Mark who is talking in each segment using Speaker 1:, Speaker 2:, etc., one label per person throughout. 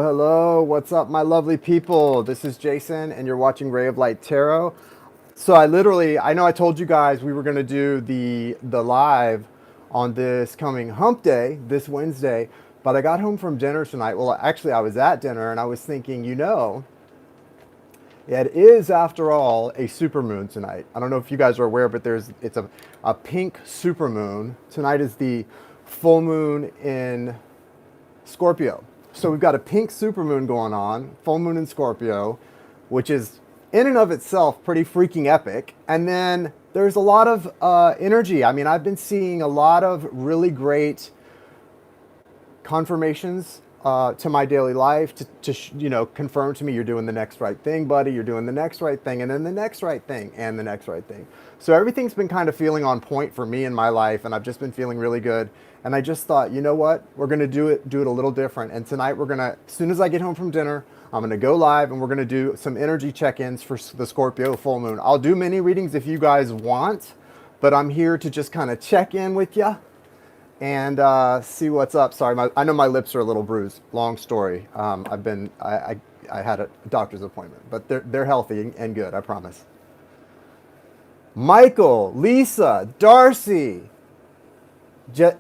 Speaker 1: Hello, what's up, my lovely people? This is Jason, and you're watching Ray of Light Tarot. So I know I told you guys we were going to do the live on this coming hump day, this Wednesday, but I got home from dinner tonight. Well, actually, I was at dinner, and I was thinking, it is, after all, a supermoon tonight. I don't know if you guys are aware, but it's a pink supermoon. Tonight is the full moon in Scorpio. So we've got a pink supermoon going on, full moon in Scorpio, which is in and of itself pretty freaking epic. And then there's a lot of energy. I mean, I've been seeing a lot of really great confirmations to my daily life to confirm to me you're doing the next right thing, buddy. You're doing the next right thing, and then the next right thing, and the next right thing. So everything's been kind of feeling on point for me in my life, and I've just been feeling really good. And I just thought, you know what? We're gonna do it a little different. And tonight as soon as I get home from dinner, I'm gonna go live and we're gonna do some energy check-ins for the Scorpio full moon. I'll do mini readings if you guys want, but I'm here to just kind of check in with you and see what's up. Sorry, I know my lips are a little bruised. Long story. I had a doctor's appointment, but they're healthy and good, I promise. Michael, Lisa, Darcy.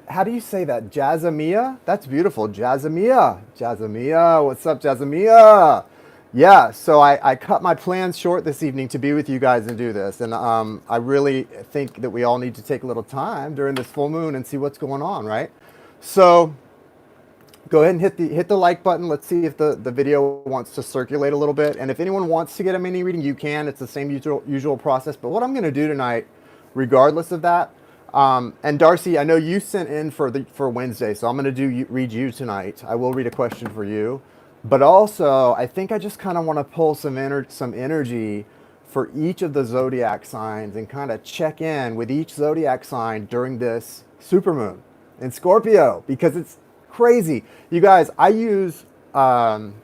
Speaker 1: How do you say that? Jazamia? That's beautiful. Jazamia. Jazamia. What's up, Jazamia? Yeah, so I cut my plans short this evening to be with you guys and do this. And I really think that we all need to take a little time during this full moon and see what's going on, right? So go ahead and hit the like button. Let's see if the video wants to circulate a little bit. And if anyone wants to get a mini reading, you can. It's the same usual process. But what I'm going to do tonight, regardless of that, and Darcy, I know you sent in for Wednesday, so I'm going to read you tonight. I will read a question for you. But also, I think I just kind of want to pull some energy for each of the zodiac signs and kind of check in with each zodiac sign during this supermoon in Scorpio, because it's crazy. You guys, I use hyaluronic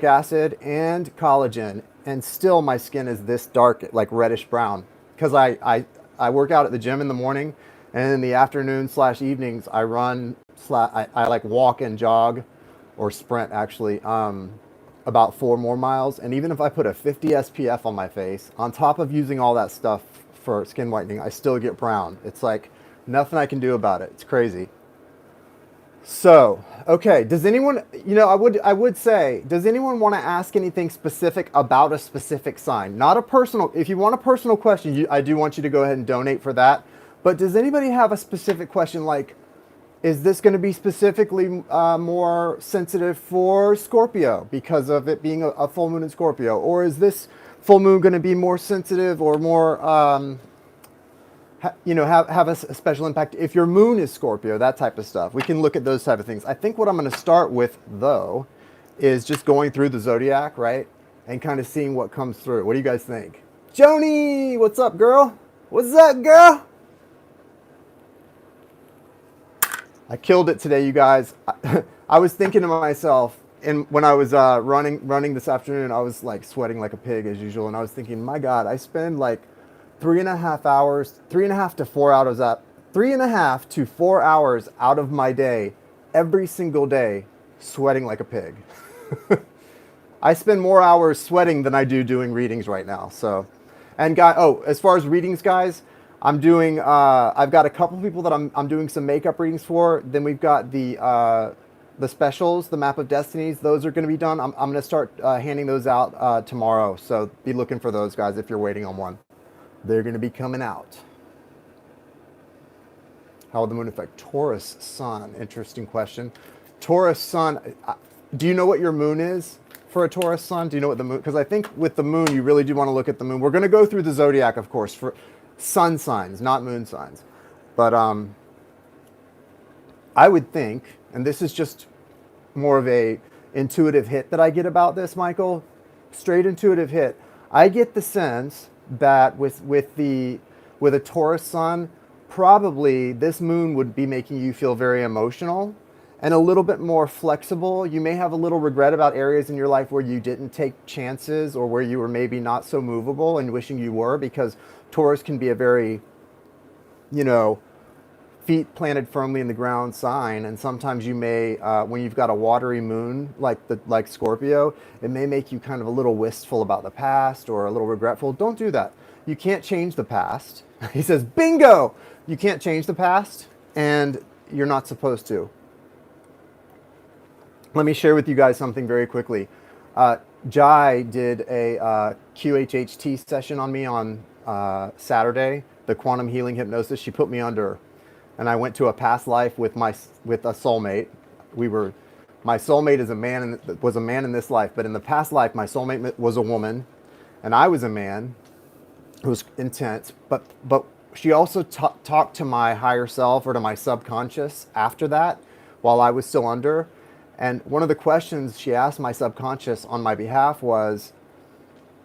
Speaker 1: acid and collagen, and still my skin is this dark, like reddish brown, because I work out at the gym in the morning, and in the afternoon / evenings I run I like walk and jog, or sprint actually, about 4 more miles. And even if I put a 50 SPF on my face, on top of using all that stuff for skin whitening, I still get brown. It's like nothing I can do about it. It's crazy. So, okay, does anyone, I would say, does anyone want to ask anything specific about a specific sign? Not a personal, if you want a personal question, I do want you to go ahead and donate for that. But does anybody have a specific question, like, is this going to be specifically more sensitive for Scorpio because of it being a full moon in Scorpio? Or is this full moon going to be more sensitive or more, have a special impact if your moon is Scorpio, that type of stuff? We can look at those type of things. I think what I'm going to start with, though, is just going through the zodiac, right? And kind of seeing what comes through. What do you guys think? Joni, what's up, girl? What's up, girl? I killed it today, you guys. I was thinking to myself, and when I was running this afternoon, I was like sweating like a pig as usual, and I was thinking, my God, I spend like 3.5 to 4 hours out of my day every single day sweating like a pig. I spend more hours sweating than I do doing readings right now. So, and as far as readings, guys, I'm doing, I've got a couple people that I'm doing some makeup readings for. Then we've got the specials, the Map of Destinies. Those are going to be done. I'm going to start handing those out tomorrow. So be looking for those, guys, if you're waiting on one. They're going to be coming out. How will the moon affect Taurus sun? Interesting question. Taurus sun, do you know what your moon is for a Taurus sun? Do you know what the moon, because I think with the moon, you really do want to look at the moon. We're going to go through the zodiac, of course, for sun signs, not moon signs. But I would think, and this is just more of a intuitive hit that I get about this, Michael, straight intuitive hit. I get the sense that with a Taurus sun, probably this moon would be making you feel very emotional and a little bit more flexible. You may have a little regret about areas in your life where you didn't take chances, or where you were maybe not so movable and wishing you were, because Taurus can be a very, feet planted firmly in the ground sign, and sometimes you may, when you've got a watery moon like Scorpio, it may make you kind of a little wistful about the past or a little regretful. Don't do that. You can't change the past. He says, bingo! You can't change the past, and you're not supposed to. Let me share with you guys something very quickly. Jai did a Qhht session on me on Saturday, the quantum healing hypnosis. She put me under, and I went to a past life with a soulmate. My soulmate was a man in this life, but in the past life, my soulmate was a woman, and I was a man. It was intense, but she also talked to my higher self or to my subconscious after that, while I was still under. And one of the questions she asked my subconscious on my behalf was,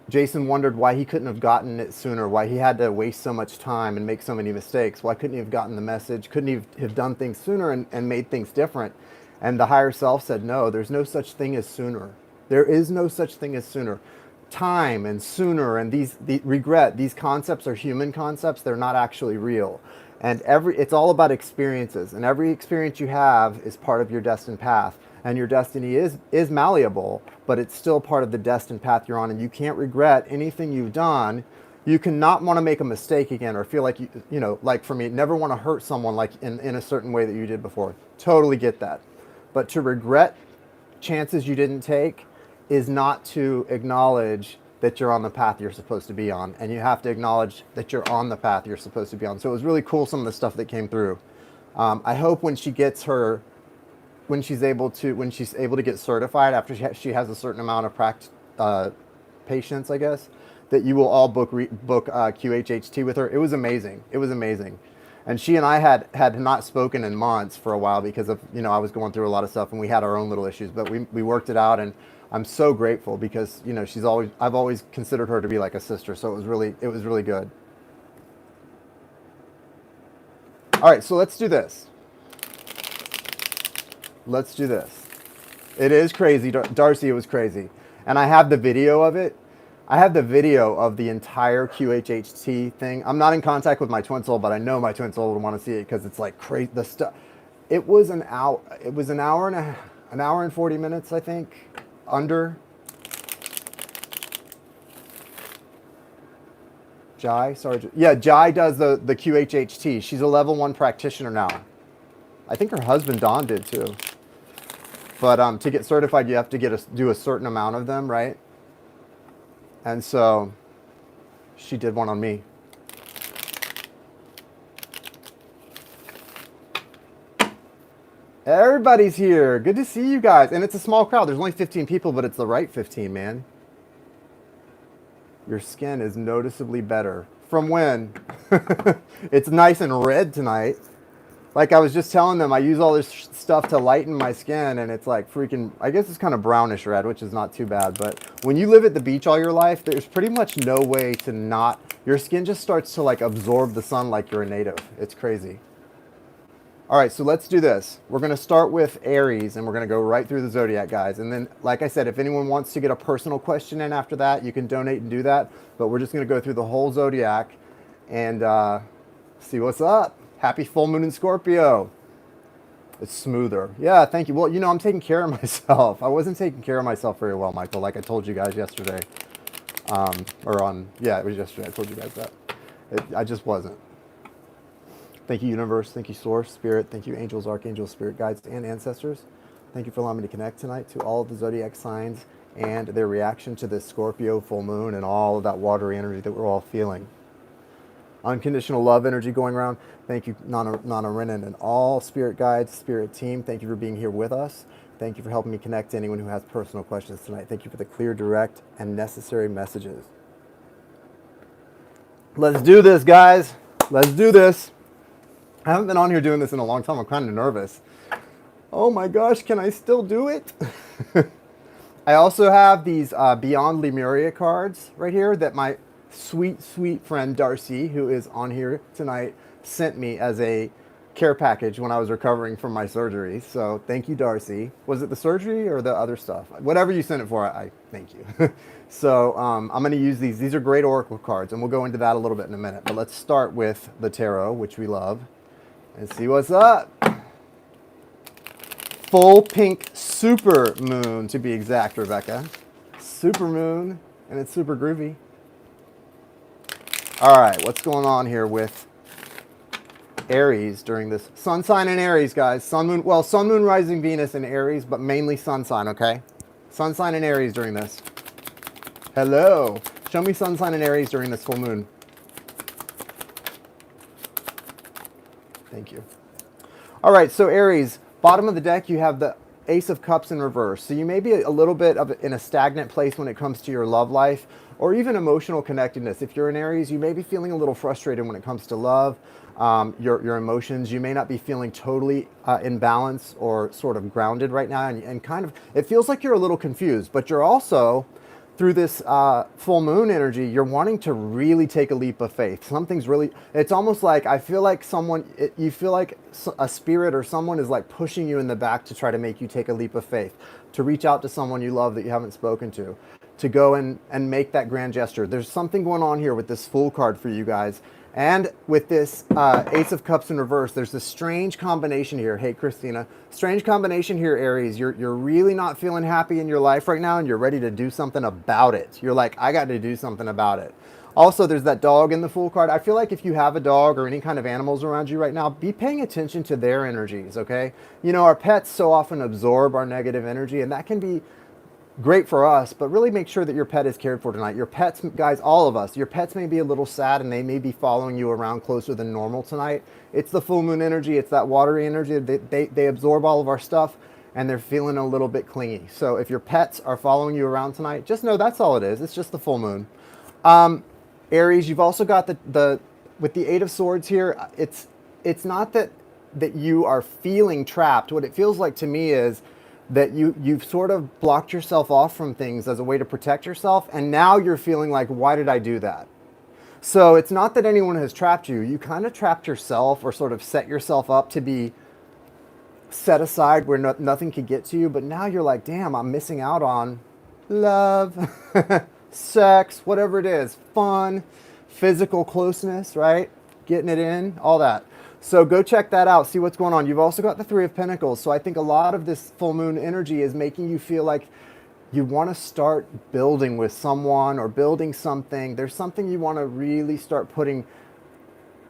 Speaker 1: Jason wondered why he couldn't have gotten it sooner, why he had to waste so much time and make so many mistakes. Why couldn't he have gotten the message? Couldn't he have done things sooner and made things different? And the higher self said, no, there's no such thing as sooner. There is no such thing as sooner. Time and sooner and regret, these concepts are human concepts. They're not actually real. And it's all about experiences. And every experience you have is part of your destined path. And your destiny is malleable, but it's still part of the destined path you're on. And you can't regret anything you've done. You cannot want to make a mistake again or feel like, like for me, never want to hurt someone like in a certain way that you did before. Totally get that. But to regret chances you didn't take is not to acknowledge that you're on the path you're supposed to be on. And you have to acknowledge that you're on the path you're supposed to be on. So it was really cool, some of the stuff that came through. I hope when she's able to get certified after she has a certain amount of patience, I guess, that you will all book Qhht with her. It was amazing. It was amazing. And she and I had not spoken in months for a while because of, I was going through a lot of stuff and we had our own little issues, but we worked it out, and I'm so grateful because, I've always considered her to be like a sister. So it was really good. All right, so let's do this. Let's do this. It is crazy, Darcy, it was crazy. And I have the video of it. I have the video of the entire Qhht thing. I'm not in contact with my twin soul, but I know my twin soul would want to see it because it's like crazy. The stuff. It was an hour and 40 minutes, I think, under. Jai, sorry. Yeah, Jai does the Qhht. She's a level 1 practitioner now. I think her husband Don did too. But to get certified, you have to do a certain amount of them, right? And so she did one on me. Everybody's here. Good to see you guys. And it's a small crowd. There's only 15 people, but it's the right 15, man. Your skin is noticeably better. From when? It's nice and red tonight. Like I was just telling them, I use all this stuff to lighten my skin, and it's like freaking, I guess it's kind of brownish red, which is not too bad. But when you live at the beach all your life, there's pretty much no way to not, your skin just starts to like absorb the sun like you're a native. It's crazy. All right, so let's do this. We're going to start with Aries, and we're going to go right through the zodiac, guys. And then, like I said, if anyone wants to get a personal question in after that, you can donate and do that. But we're just going to go through the whole zodiac and see what's up. Happy full moon in Scorpio. It's smoother. Yeah, thank you. Well, I'm taking care of myself. I wasn't taking care of myself very well, Michael, like I told you guys yesterday. It was yesterday. I told you guys that. I just wasn't. Thank you, universe. Thank you, source, spirit. Thank you, angels, archangels, spirit guides, and ancestors. Thank you for allowing me to connect tonight to all of the zodiac signs and their reaction to this Scorpio full moon and all of that watery energy that we're all feeling. Unconditional love energy going around. Thank you, Nana Renan, and all spirit guides, spirit team. Thank you for being here with us. Thank you for helping me connect to anyone who has personal questions tonight. Thank you for the clear, direct, and necessary messages. Let's do this, guys. Let's do this. I haven't been on here doing this in a long time. I'm kind of nervous. Oh my gosh, can I still do it? I also have these Beyond Lemuria cards right here that my sweet, sweet friend Darcy, who is on here tonight, sent me as a care package when I was recovering from my surgery. So thank you, Darcy. Was it the surgery or the other stuff? Whatever you sent it for, I thank you. So I'm going to use these. These are great oracle cards, and we'll go into that a little bit in a minute. But let's start with the tarot, which we love. Let's see what's up. Full pink super moon, to be exact, Rebecca. Super moon, and it's super groovy. All right, what's going on here with Aries during this sun sign in Aries, guys? Sun, moon, well, sun, moon, rising Venus in Aries, but mainly sun sign, okay? Sun sign in Aries during this. Hello. Show me sun sign in Aries during this full moon. Thank you. All right, so Aries, bottom of the deck, you have the Ace of Cups in reverse. So you may be a little bit in a stagnant place when it comes to your love life or even emotional connectedness. If you're in Aries, you may be feeling a little frustrated when it comes to love, your emotions. You may not be feeling totally in balance or sort of grounded right now. And kind of, it feels like you're a little confused, but you're also, through this full moon energy, you're wanting to really take a leap of faith. Something's really, it's almost like, I feel like you feel like a spirit or someone is like pushing you in the back to try to make you take a leap of faith, to reach out to someone you love that you haven't spoken to go and make that grand gesture. There's something going on here with this Fool card for you guys. And with this Ace of Cups in reverse, there's this strange combination here. Hey, Christina. Strange combination here, Aries. You're really not feeling happy in your life right now, and you're ready to do something about it. You're like, I got to do something about it. Also, there's that dog in the Fool card. I feel like if you have a dog or any kind of animals around you right now, be paying attention to their energies, okay? You know, our pets so often absorb our negative energy, and that can be great for us, but really make sure that your pet is cared for tonight. Your pets, guys, all of us, your pets may be a little sad and they may be following you around closer than normal tonight. It's the full moon energy. It's that watery energy. They absorb all of our stuff and they're feeling a little bit clingy. So if your pets are following you around tonight, just know that's all it is. It's just the full moon. Aries, you've also got with the Eight of Swords here, it's not that you are feeling trapped. What it feels like to me is that you've sort of blocked yourself off from things as a way to protect yourself, and now you're feeling like, why did I do that? So it's not that anyone has trapped you. You kind of trapped yourself or sort of set yourself up to be set aside where nothing could get to you, but now you're like, damn, I'm missing out on love, sex, whatever it is, fun, physical closeness, right? Getting it in, all that. So go check that out, see what's going on. You've also got the Three of Pentacles. So I think a lot of this full moon energy is making you feel like you want to start building with someone or building something. There's something you want to really start putting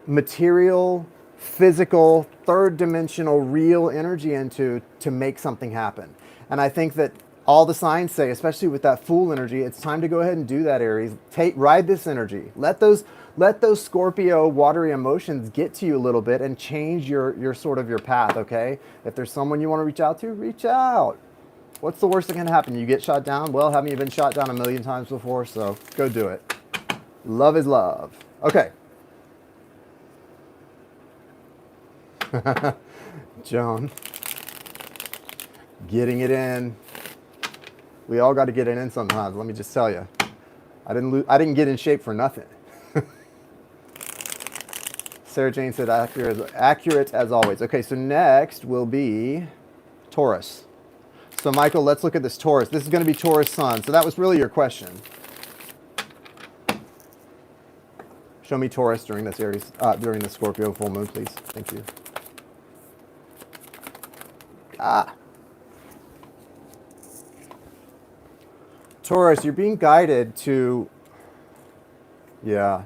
Speaker 1: material, physical, third dimensional, real energy into to make something happen. And I think that all the signs say, especially with that Fool energy, it's time to go ahead and do that, Aries. Ride this energy. Let those Scorpio watery emotions get to you a little bit and change your sort of your path, okay? If there's someone you want to reach out to, reach out. What's the worst that can happen? You get shot down? Well, haven't you been shot down a million times before? So go do it. Love is love. Okay. Joan. Getting it in. We all got to get it in sometimes, let me just tell you. I didn't get in shape for nothing. Sarah Jane said accurate as always. Okay, so next will be Taurus. So Michael, let's look at this Taurus. This is going to be Taurus sun. So that was really your question. Show me Taurus during this during the Scorpio full moon, please. Thank you. Taurus, you're being guided to, yeah.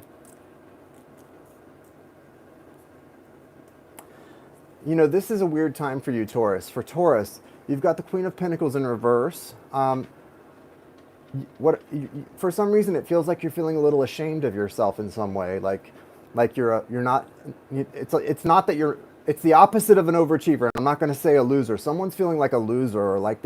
Speaker 1: You know, this is a weird time for you, Taurus. For Taurus, you've got the Queen of Pentacles in reverse. For some reason, it feels like you're feeling a little ashamed of yourself in some way. Like you're not. It's not that you're. It's the opposite of an overachiever. I'm not going to say a loser. Someone's feeling like a loser, or like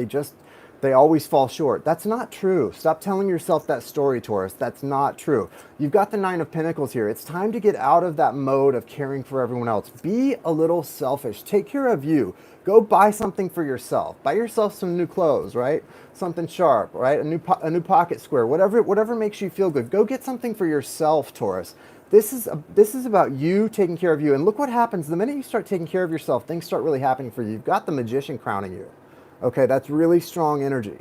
Speaker 1: they always fall short. That's not true. Stop telling yourself that story, Taurus. That's not true. You've got the Nine of Pentacles here. It's time to get out of that mode of caring for everyone else. Be a little selfish. Take care of you. Go buy something for yourself. Buy yourself some new clothes, right? Something sharp, right? A new pocket square. Whatever makes you feel good. Go get something for yourself, Taurus. This is about you taking care of you. And look what happens. The minute you start taking care of yourself, things start really happening for you. You've got the Magician crowning you. Okay, that's really strong energy.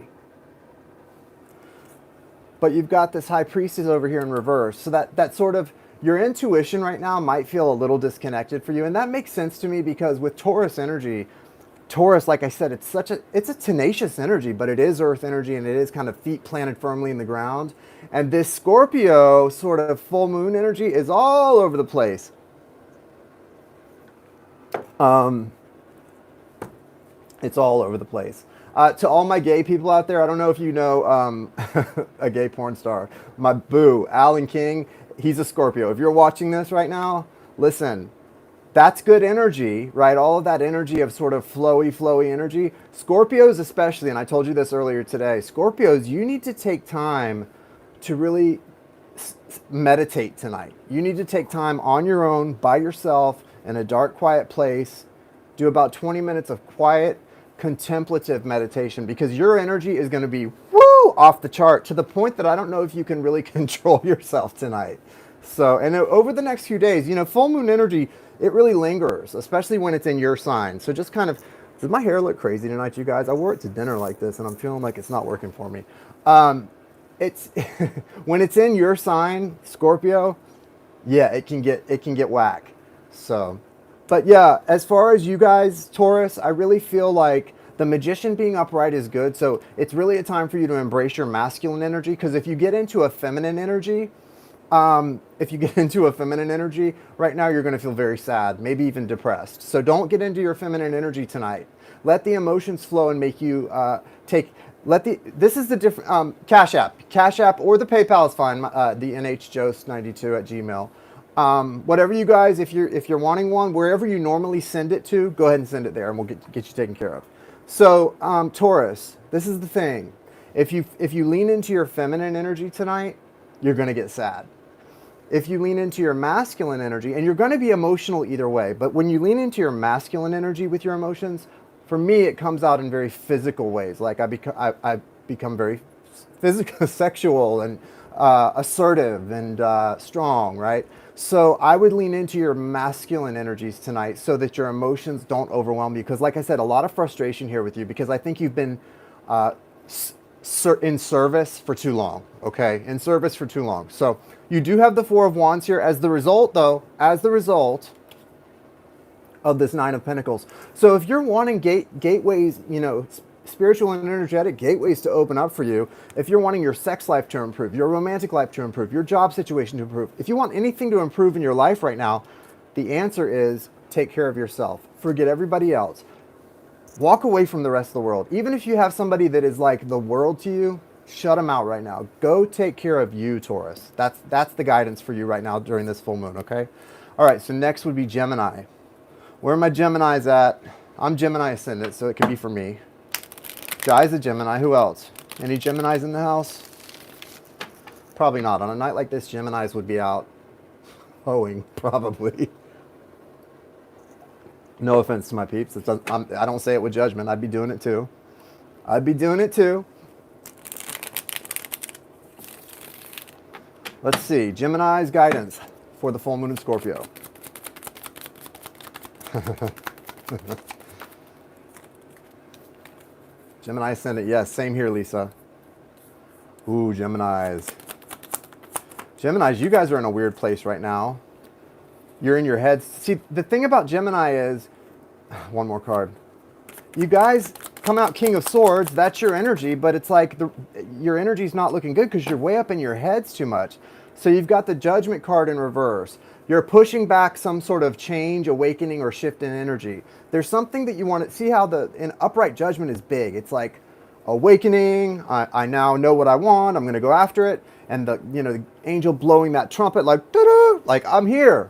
Speaker 1: But you've got this High Priestess over here in reverse. So that sort of, your intuition right now might feel a little disconnected for you. And that makes sense to me because with Taurus energy, Taurus, like I said, it's a tenacious energy, but it is earth energy and it is kind of feet planted firmly in the ground. And this Scorpio sort of full moon energy is all over the place. It's all over the place. To all my gay people out there, I don't know if you know a gay porn star. My boo, Alan King, he's a Scorpio. If you're watching this right now, listen, that's good energy, right? All of that energy of sort of flowy energy. Scorpios especially, and I told you this earlier today, Scorpios, you need to take time to really meditate tonight. You need to take time on your own, by yourself, in a dark, quiet place. Do about 20 minutes of quiet, contemplative meditation because your energy is going to be off the chart to the point that I don't know if you can really control yourself tonight. So, and over the next few days, you know, full moon energy, it really lingers, especially when it's in your sign. So just kind of, does my hair look crazy tonight, you guys? I wore it to dinner like this and I'm feeling like it's not working for me. It's when it's in your sign, Scorpio, yeah, it can get whack. So, but yeah, as far as you guys, Taurus, I really feel like the Magician being upright is good. So it's really a time for you to embrace your masculine energy. Because if you get into a feminine energy, right now you're going to feel very sad, maybe even depressed. So don't get into your feminine energy tonight. Let the emotions flow and make you this is the different, Cash App or the PayPal is fine, the nhjost92@gmail. Whatever you guys, if you're wanting one, wherever you normally send it to, go ahead and send it there and we'll get you taken care of. So, Taurus, this is the thing. If you lean into your feminine energy tonight, you're going to get sad. If you lean into your masculine energy, and you're going to be emotional either way, but when you lean into your masculine energy with your emotions, for me, it comes out in very physical ways. Like I become very physical, sexual, and assertive and strong, right? So I would lean into your masculine energies tonight so that your emotions don't overwhelm you. Because like I said, a lot of frustration here with you because I think you've been in service for too long, okay? In service for too long. So you do have the Four of Wands here as the result, though, of this Nine of Pentacles. So if you're wanting gateways, you know, spiritual and energetic gateways to open up for you, if you're wanting your sex life to improve, your romantic life to improve, your job situation to improve, if you want anything to improve in your life right now, the answer is take care of yourself. Forget everybody else. Walk away from the rest of the world. Even if you have somebody that is like the world to you, shut them out right now. Go take care of you, Taurus. That's the guidance for you right now during this full moon, okay? All right, so next would be Gemini. Where are my Geminis at? I'm Gemini ascendant, so it could be for me. Guy's a Gemini. Who else? Any Geminis in the house? Probably not. On a night like this, Geminis would be out hoeing, probably. No offense to my peeps. I don't say it with judgment. I'd be doing it too. Let's see. Gemini's guidance for the full moon in Scorpio. Gemini ascendant, yes, same here, Lisa. Ooh, Geminis, you guys are in a weird place right now. You're in your heads. See, the thing about Gemini is, one more card. You guys come out King of Swords, that's your energy, but it's like your energy's not looking good because you're way up in your heads too much. So you've got the Judgment card in reverse. You're pushing back some sort of change, awakening, or shift in energy. There's something that you want to see how an upright judgment is big. It's like awakening. I now know what I want. I'm going to go after it. And the angel blowing that trumpet like, doo-doo, like I'm here,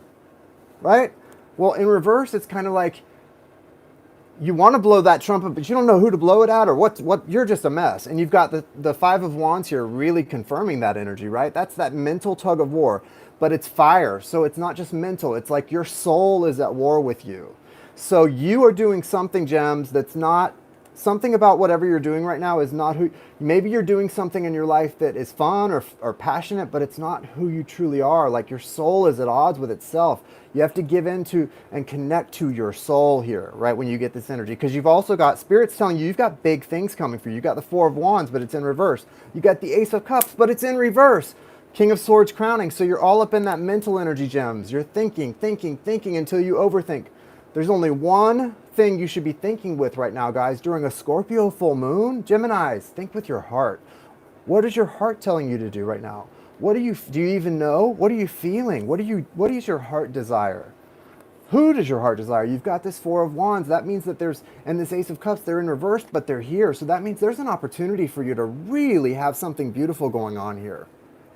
Speaker 1: right? Well, in reverse, it's kind of like you want to blow that trumpet, but you don't know who to blow it at or what. You're just a mess. And you've got the Five of Wands here really confirming that energy, right? That's that mental tug of war. But it's fire, so it's not just mental. It's like your soul is at war with you. So you are doing something, Gems, that's not, something about whatever you're doing right now is not who, maybe you're doing something in your life that is fun or passionate, but it's not who you truly are. Like your soul is at odds with itself. You have to give in to and connect to your soul here, right, when you get this energy. Because you've also got, Spirit's telling you, you've got big things coming for you. You've got the Four of Wands, but it's in reverse. You got the Ace of Cups, but it's in reverse. King of Swords crowning. So you're all up in that mental energy gems. You're thinking, thinking, thinking until you overthink. There's only one thing you should be thinking with right now, guys. During a Scorpio full moon, Geminis, think with your heart. What is your heart telling you to do right now? Do you even know? What are you feeling? What is your heart desire? Who does your heart desire? You've got this Four of Wands. That means that and this Ace of Cups, they're in reverse, but they're here. So that means there's an opportunity for you to really have something beautiful going on here,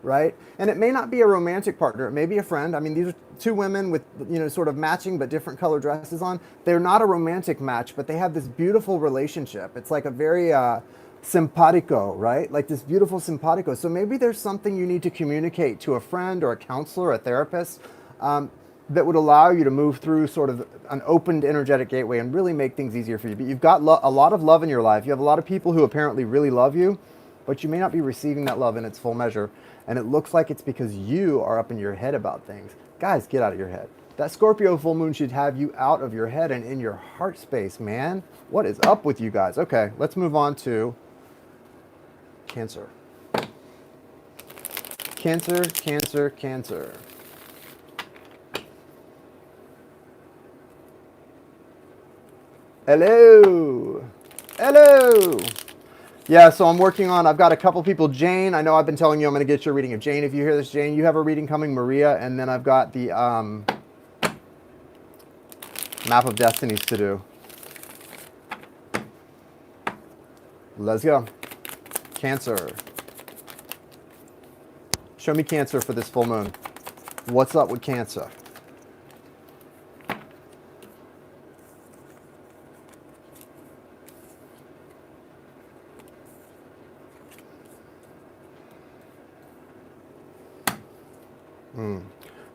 Speaker 1: right? And it may not be a romantic partner. It may be a friend. I mean, these are two women with, sort of matching but different color dresses on. They're not a romantic match, but they have this beautiful relationship. It's like a very simpatico, right? Like this beautiful simpatico. So maybe there's something you need to communicate to a friend or a counselor, a therapist, that would allow you to move through sort of an opened energetic gateway and really make things easier for you. But you've got a lot of love in your life. You have a lot of people who apparently really love you, but you may not be receiving that love in its full measure. And it looks like it's because you are up in your head about things. Guys, get out of your head. That Scorpio full moon should have you out of your head and in your heart space, man. What is up with you guys? Okay, let's move on to Cancer. Cancer, Cancer, Cancer. Hello. Hello. Yeah, so I'm working on, I've got a couple people. Jane, I know I've been telling you I'm going to get your reading of Jane. If you hear this, Jane, you have a reading coming. Maria, and then I've got the Map of Destinies to do. Let's go. Cancer. Show me Cancer for this full moon. What's up with Cancer?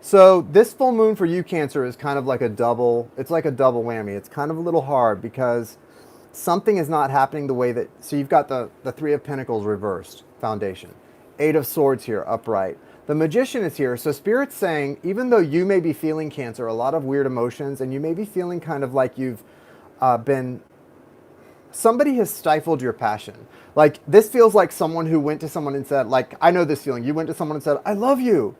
Speaker 1: So this full moon for you, Cancer, is kind of like it's like a double whammy. It's kind of a little hard because something is not happening the way that, so you've got the Three of Pentacles reversed, foundation. Eight of Swords here, upright. The Magician is here. So Spirit's saying, even though you may be feeling, Cancer, a lot of weird emotions, and you may be feeling kind of like you've somebody has stifled your passion. Like this feels like someone who went to someone and said, like, I know this feeling. You went to someone and said, I love you.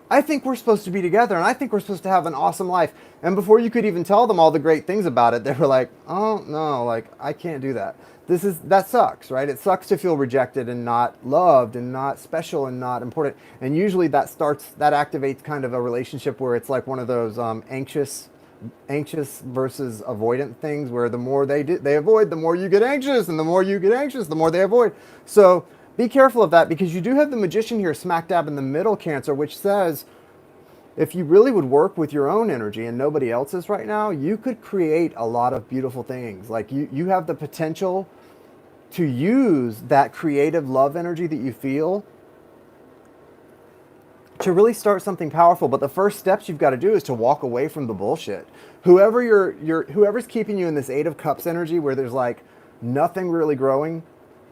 Speaker 1: I think we're supposed to be together, and I think we're supposed to have an awesome life. And before you could even tell them all the great things about it, they were like, oh no, like I can't do that. That sucks, right? It sucks to feel rejected and not loved and not special and not important. And usually that activates kind of a relationship where it's like one of those anxious versus avoidant things, where the more they avoid, the more you get anxious, and the more you get anxious, the more they avoid. So be careful of that, because you do have the Magician here smack dab in the middle, Cancer, which says if you really would work with your own energy and nobody else's right now, you could create a lot of beautiful things. Like you have the potential to use that creative love energy that you feel to really start something powerful. But the first steps you've got to do is to walk away from the bullshit. Whoever's keeping you in this Eight of Cups energy where there's like nothing really growing,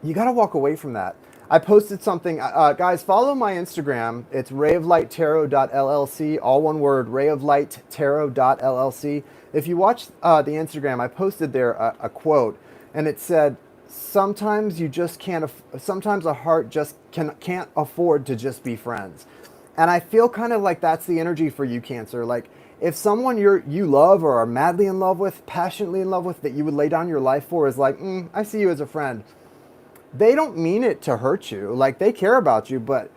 Speaker 1: you got to walk away from that. I posted something, guys, follow my Instagram. It's RayofLightTarot.llc, all one word, RayofLightTarot.llc. If you watch the Instagram, I posted there a quote, and it said, sometimes you just can't, sometimes a heart just can't afford to just be friends. And I feel kind of like that's the energy for you, Cancer. Like if someone you love or are madly in love with, passionately in love with, that you would lay down your life for is like, I see you as a friend. They don't mean it to hurt you. Like they care about you, but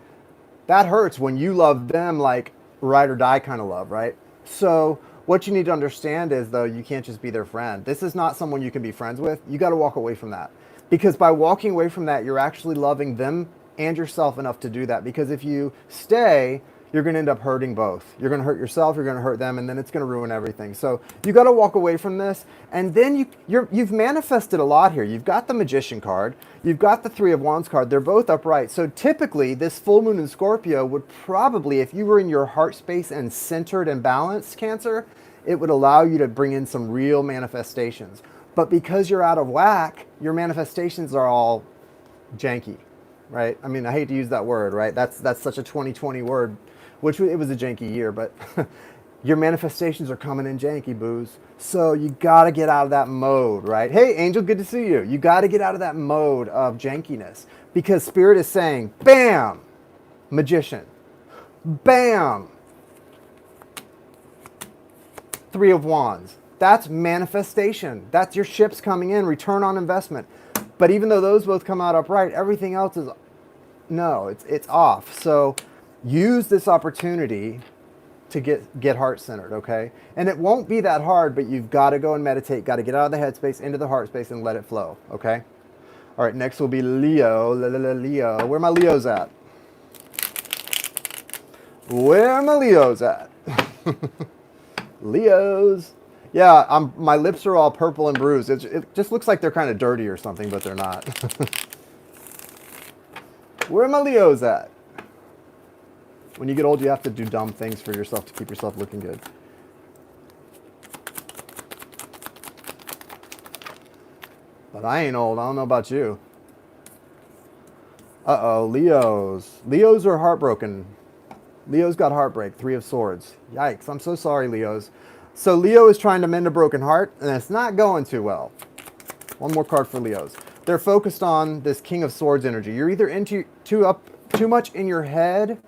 Speaker 1: that hurts when you love them like ride or die kind of love, right? So what you need to understand is, though, you can't just be their friend. This is not someone you can be friends with. You got to walk away from that, because by walking away from that, you're actually loving them and yourself enough to do that. Because if you stay, you're going to end up hurting both. You're going to hurt yourself, you're going to hurt them, and then it's going to ruin everything. So you got to walk away from this. And then you've manifested a lot here. You've got the Magician card. You've got the Three of Wands card. They're both upright. So typically, this full moon in Scorpio would probably, if you were in your heart space and centered and balanced, Cancer, it would allow you to bring in some real manifestations. But because you're out of whack, your manifestations are all janky, right? I mean, I hate to use that word, right? That's such a 2020 word, which it was a janky year, but your manifestations are coming in janky, booze. So you got to get out of that mode, right? Hey, Angel, good to see you. You got to get out of that mode of jankiness, because Spirit is saying, bam, Magician. Bam! Three of Wands. That's manifestation. That's your ships coming in, return on investment. But even though those both come out upright, everything else is, no, it's off. So use this opportunity to get heart-centered, okay? And it won't be that hard, but you've got to go and meditate, got to get out of the head space, into the heart space, and let it flow, okay? All right, next will be Leo. Leo. Where are my Leos at? Where are my Leos at? Leos. Yeah, my lips are all purple and bruised. It just looks like they're kind of dirty or something, but they're not. Where are my Leos at? When you get old, you have to do dumb things for yourself to keep yourself looking good. But I ain't old. I don't know about you. Uh-oh, Leos. Leos are heartbroken. Leo's got heartbreak. Three of Swords. Yikes. I'm so sorry, Leos. So Leo is trying to mend a broken heart, and it's not going too well. One more card for Leos. They're focused on this King of Swords energy. You're either into too much in your head,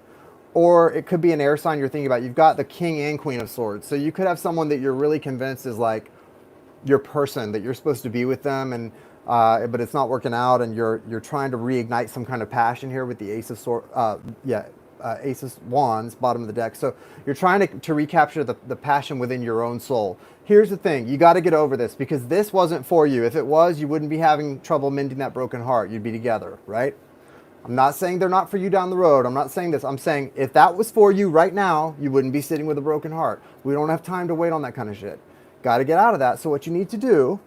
Speaker 1: or it could be an air sign you're thinking about. You've got the King and Queen of Swords. So you could have someone that you're really convinced is like your person, that you're supposed to be with them, and but it's not working out, and you're trying to reignite some kind of passion here with the Ace of Swords. Ace of Wands, bottom of the deck. So you're trying to recapture the passion within your own soul. Here's the thing. You got to get over this, because this wasn't for you. If it was, you wouldn't be having trouble mending that broken heart. You'd be together, right? I'm not saying they're not for you down the road. I'm not saying this. I'm saying if that was for you right now, you wouldn't be sitting with a broken heart. We don't have time to wait on that kind of shit. Got to get out of that. So what you need to do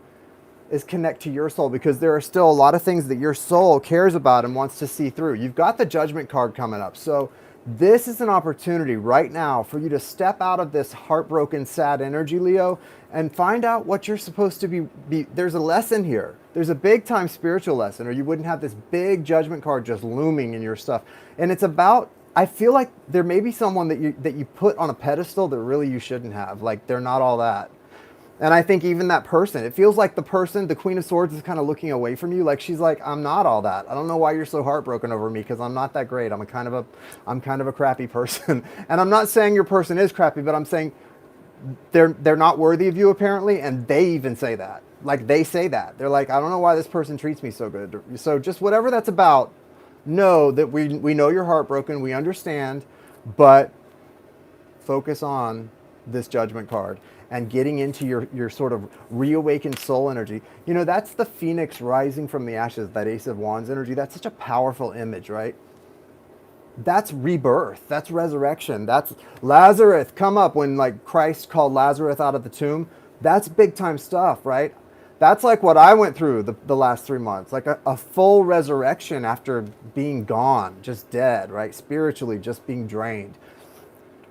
Speaker 1: is connect to your soul, because there are still a lot of things that your soul cares about and wants to see through. You've got the Judgment card coming up. So this is an opportunity right now for you to step out of this heartbroken, sad energy, Leo, and find out what you're supposed to be. There's a lesson here. There's a big time spiritual lesson, or you wouldn't have this big Judgment card just looming in your stuff. And it's about, I feel like there may be someone that you put on a pedestal that really you shouldn't have. Like, they're not all that. And I think even that person, it feels like the person, the Queen of Swords, is kind of looking away from you. Like, she's like, I'm not all that. I don't know why you're so heartbroken over me, because I'm not that great. I'm kind of a crappy person. And I'm not saying your person is crappy, but I'm saying they're not worthy of you, apparently. And they even say that. Like, they say that. They're like, I don't know why this person treats me so good. So just whatever that's about, know that we know you're heartbroken. We understand, but focus on this Judgment card and getting into your sort of reawakened soul energy. You know, that's the phoenix rising from the ashes, that Ace of Wands energy. That's such a powerful image, right? That's rebirth. That's resurrection. That's Lazarus come up, when like Christ called Lazarus out of the tomb. That's big time stuff, right? That's like what I went through the last 3 months, like a full resurrection after being gone, just dead, right? Spiritually, just being drained.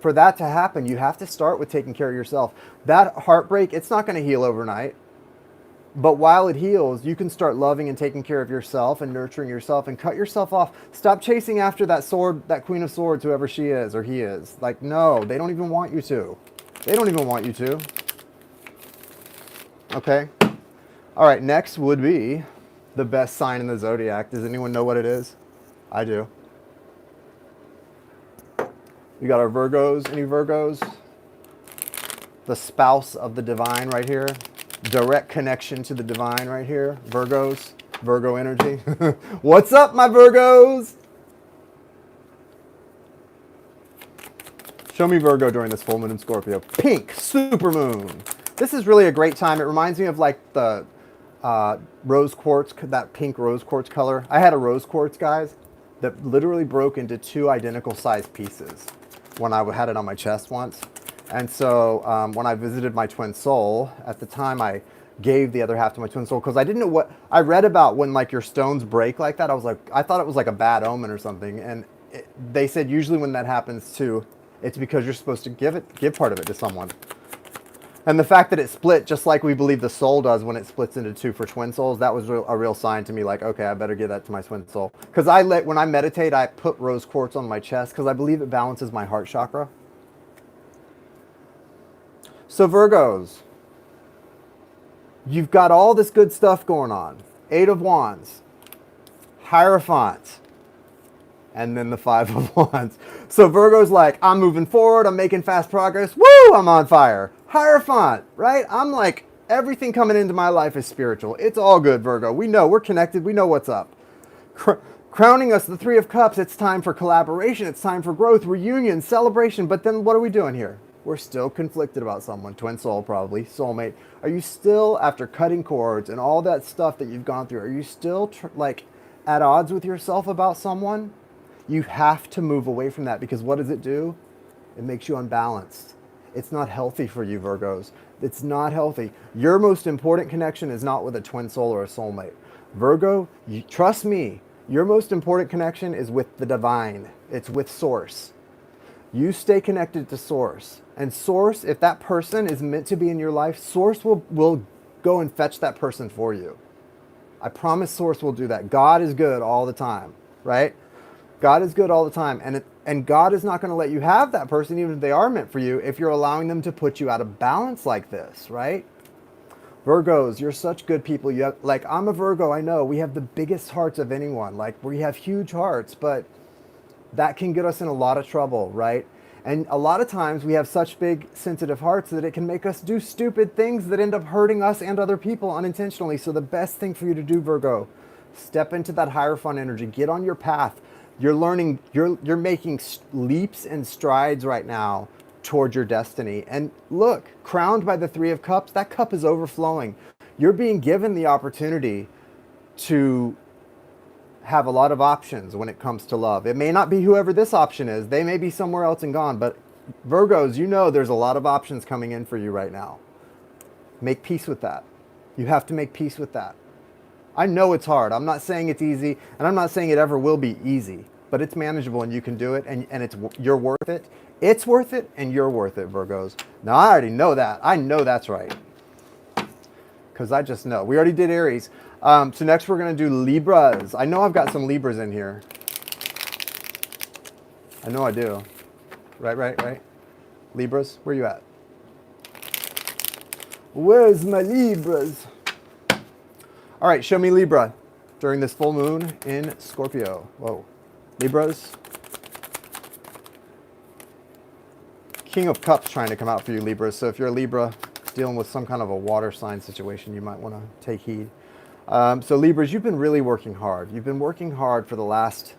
Speaker 1: For that to happen, you have to start with taking care of yourself. That heartbreak, it's not going to heal overnight. But while it heals, you can start loving and taking care of yourself and nurturing yourself, and cut yourself off. Stop chasing after that sword, that Queen of Swords, whoever she is or he is. Like, no, they don't even want you to. They don't even want you to. Okay? All right, next would be the best sign in the zodiac. Does anyone know what it is? I do. We got our Virgos. Any Virgos? The spouse of the divine right here. Direct connection to the divine right here. Virgos. Virgo energy. What's up, my Virgos? Show me Virgo during this full moon in Scorpio. Pink super moon. This is really a great time. It reminds me of like the rose quartz, that pink rose quartz color. I had a rose quartz, guys, that literally broke into 2 identical sized pieces when I had it on my chest once. And so when I visited my twin soul, at the time I gave the other half to my twin soul, because I didn't know what, I read about when like your stones break like that. I was like, I thought it was like a bad omen or something. And they said usually when that happens too, it's because you're supposed to give part of it to someone. And the fact that it split, just like we believe the soul does when it splits into 2 for twin souls, that was a real sign to me, like, okay, I better give that to my twin soul. Because when I meditate, I put rose quartz on my chest, because I believe it balances my heart chakra. So Virgos, you've got all this good stuff going on. 8 of Wands, Hierophant, and then the Five of Wands. So Virgo's like, I'm moving forward, I'm making fast progress, woo, I'm on fire. Hierophant, right? I'm like, everything coming into my life is spiritual. It's all good, Virgo. We know, we're connected, we know what's up. Crowning us, the Three of Cups, it's time for collaboration, it's time for growth, reunion, celebration, but then what are we doing here? We're still conflicted about someone, twin soul probably, soulmate. Are you still, after cutting cords and all that stuff that you've gone through, are you still like at odds with yourself about someone? You have to move away from that, because what does it do? It makes you unbalanced. It's not healthy for you, Virgos. It's not healthy. Your most important connection is not with a twin soul or a soulmate. Virgo, trust me, your most important connection is with the divine. It's with Source. You stay connected to Source. And Source, if that person is meant to be in your life, Source will go and fetch that person for you. I promise Source will do that. God is good all the time, right? God is good all the time. And God is not going to let you have that person, even if they are meant for you, if you're allowing them to put you out of balance like this, right? Virgos, you're such good people. You have, like, I'm a Virgo, I know. We have the biggest hearts of anyone. Like, we have huge hearts, but that can get us in a lot of trouble, right? And a lot of times we have such big, sensitive hearts that it can make us do stupid things that end up hurting us and other people unintentionally. So the best thing for you to do, Virgo, step into that Hierophant energy. Get on your path. You're learning, you're making leaps and strides right now toward your destiny. And look, crowned by the Three of Cups, that cup is overflowing. You're being given the opportunity to have a lot of options when it comes to love. It may not be whoever this option is. They may be somewhere else and gone, but Virgos, you know there's a lot of options coming in for you right now. Make peace with that. You have to make peace with that. I know it's hard. I'm not saying it's easy, and I'm not saying it ever will be easy, but it's manageable and you can do it, and you're worth it. It's worth it, and you're worth it, Virgos. Now, I already know that. I know that's right, because I just know. We already did Aries. So next we're going to do Libras. I know I've got some Libras in here. I know I do. Right. Libras, where you at? Where's my Libras? All right, show me Libra during this full moon in Scorpio. Whoa. Libras. King of Cups trying to come out for you, Libras. So if you're a Libra dealing with some kind of a water sign situation, you might want to take heed. So Libras, you've been really working hard. You've been working hard for the last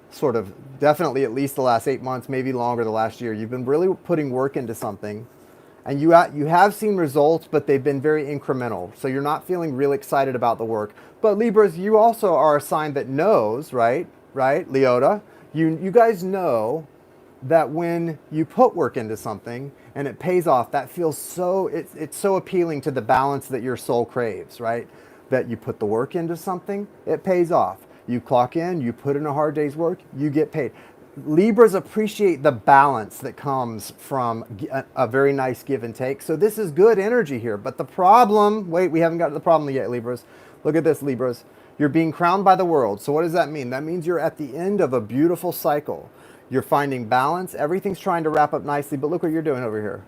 Speaker 1: sort of, definitely at least the last 8 months, maybe longer, the last year. You've been really putting work into something, and you have seen results, but they've been very incremental. So you're not feeling really excited about the work. But Libras, you also are a sign that knows, right? Leota, you guys know that when you put work into something and it pays off, that feels so, it's so appealing to the balance that your soul craves, right? That you put the work into something, it pays off. You clock in, you put in a hard day's work, you get paid. Libras appreciate the balance that comes from a very nice give and take. So this is good energy here. But the problem, wait, we haven't got to the problem yet, Libras. Look at this, Libras. You're being crowned by the world. So what does that mean? That means you're at the end of a beautiful cycle. You're finding balance. Everything's trying to wrap up nicely. But look what you're doing over here.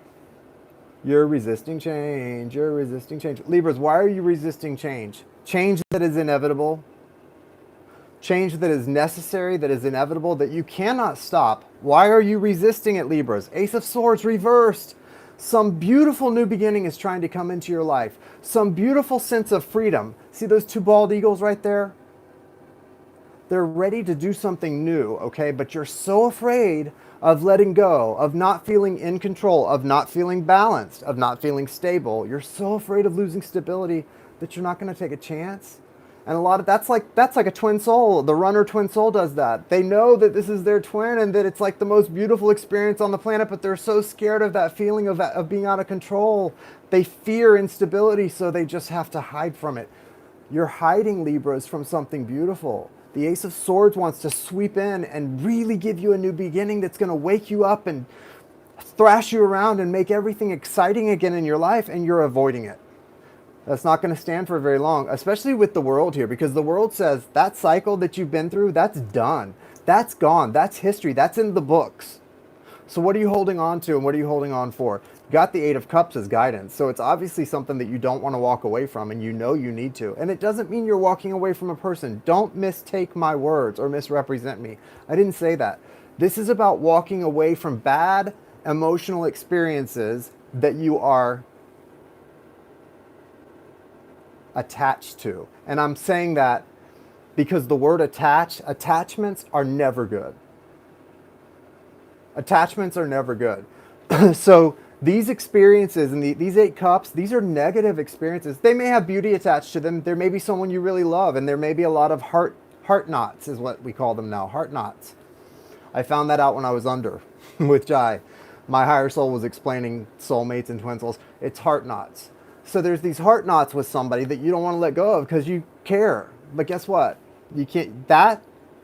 Speaker 1: You're resisting change. You're resisting change. Libras, why are you resisting change? Change that is inevitable. Change that is necessary, that is inevitable, that you cannot stop. Why are you resisting it, Libras? Ace of Swords reversed. Some beautiful new beginning is trying to come into your life. Some beautiful sense of freedom. See those two bald eagles right there? They're ready to do something new, okay? But you're so afraid of letting go, of not feeling in control, of not feeling balanced, of not feeling stable. You're so afraid of losing stability that you're not going to take a chance. And a lot of that's like a twin soul. The runner twin soul does that. They know that this is their twin and that it's like the most beautiful experience on the planet, but they're so scared of that feeling of being out of control. They fear instability, so they just have to hide from it. You're hiding, Libras, from something beautiful. The Ace of Swords wants to sweep in and really give you a new beginning that's going to wake you up and thrash you around and make everything exciting again in your life, and you're avoiding it. That's not going to stand for very long, especially with the world here, because the world says that cycle that you've been through, that's done. That's gone. That's history. That's in the books. So what are you holding on to, and what are you holding on for? got the Eight of Cups as guidance. So it's obviously something that you don't want to walk away from, and you know you need to. And it doesn't mean you're walking away from a person. Don't mistake my words or misrepresent me. I didn't say that. This is about walking away from bad emotional experiences that you are attached to. And I'm saying that because the word attachments are never good. Attachments are never good. So these experiences and these Eight Cups, these are negative experiences. They may have beauty attached to them. There may be someone you really love, and there may be a lot of heart knots is what we call them now, heart knots. I found that out when I was under with Jai. My higher soul was explaining soulmates and twin souls. It's heart knots. So there's these heart knots with somebody that you don't want to let go of because you care. But guess what? You can't.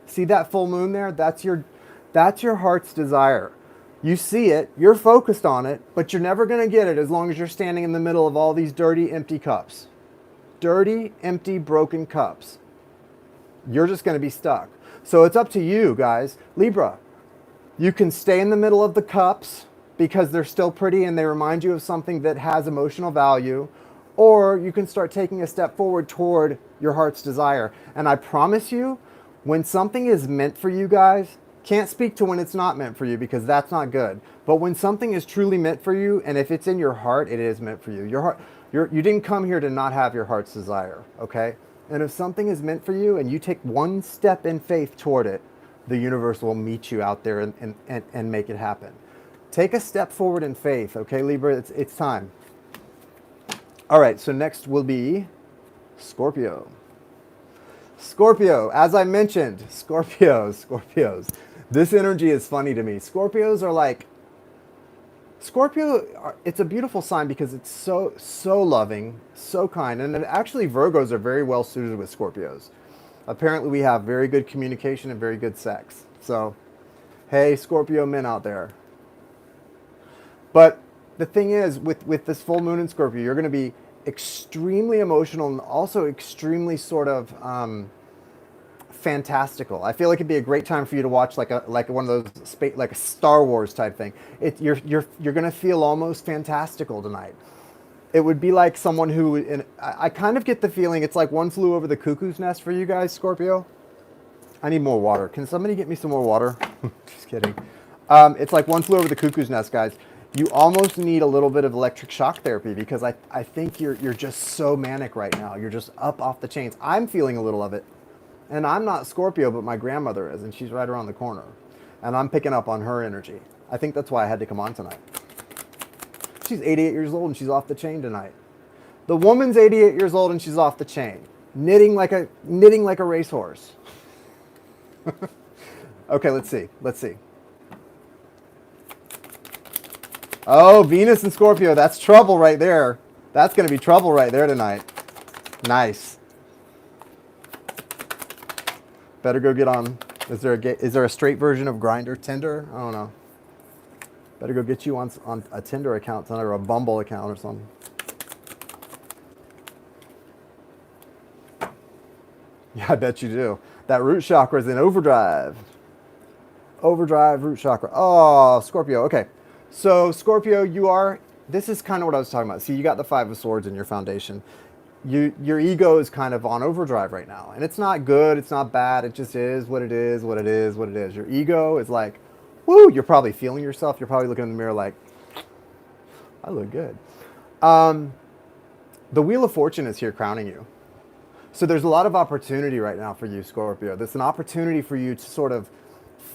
Speaker 1: See that full moon there? That's your heart's desire. You see it, you're focused on it, but you're never going to get it as long as you're standing in the middle of all these dirty, empty cups. Dirty, empty, broken cups. You're just going to be stuck. So it's up to you, guys. Libra, you can stay in the middle of the cups because they're still pretty and they remind you of something that has emotional value, or you can start taking a step forward toward your heart's desire. And I promise you, when something is meant for you guys, can't speak to when it's not meant for you because that's not good. But when something is truly meant for you, and if it's in your heart, it is meant for you. Your heart, you didn't come here to not have your heart's desire, okay? And if something is meant for you and you take one step in faith toward it, the universe will meet you out there and make it happen. Take a step forward in faith, okay, Libra? It's time. All right, so next will be Scorpio. Scorpio, as I mentioned, Scorpios. This energy is funny to me. Scorpios are like, it's a beautiful sign because it's so loving, so kind. And actually Virgos are very well suited with Scorpios. Apparently we have very good communication and very good sex. So, hey, Scorpio men out there. But the thing is, with this full moon in Scorpio, you're going to be extremely emotional and also extremely sort of fantastical. I feel like it'd be a great time for you to watch like one of those like a Star Wars type thing. You're gonna feel almost fantastical tonight. It would be like someone who, and I kind of get the feeling it's like One Flew Over the Cuckoo's Nest for you guys, Scorpio. I need more water. Can somebody get me some more water? Just kidding. It's like One Flew Over the Cuckoo's Nest, guys. You almost need a little bit of electric shock therapy because I think you're just so manic right now. You're just up off the chains. I'm feeling a little of it. And I'm not Scorpio, but my grandmother is, and she's right around the corner. And I'm picking up on her energy. I think that's why I had to come on tonight. She's 88 years old and she's off the chain tonight. The woman's 88 years old and she's off the chain. Knitting like a racehorse. Okay, let's see. Oh, Venus and Scorpio, that's trouble right there. That's going to be trouble right there tonight. Nice. Better go get on. Is there a straight version of Grindr, Tinder? I don't know. Better go get you on a Tinder account or a Bumble account or something. Yeah, I bet you do. That root chakra is in overdrive. Overdrive, root chakra. Oh, Scorpio. Okay. So Scorpio, this is kind of what I was talking about. See, you got the Five of Swords in your foundation. Your ego is kind of on overdrive right now. And it's not good, it's not bad, it just is what it is, what it is, what it is. Your ego is like, woo, you're probably feeling yourself. You're probably looking in the mirror like, I look good. The Wheel of Fortune is here crowning you. So there's a lot of opportunity right now for you, Scorpio. There's an opportunity for you to sort of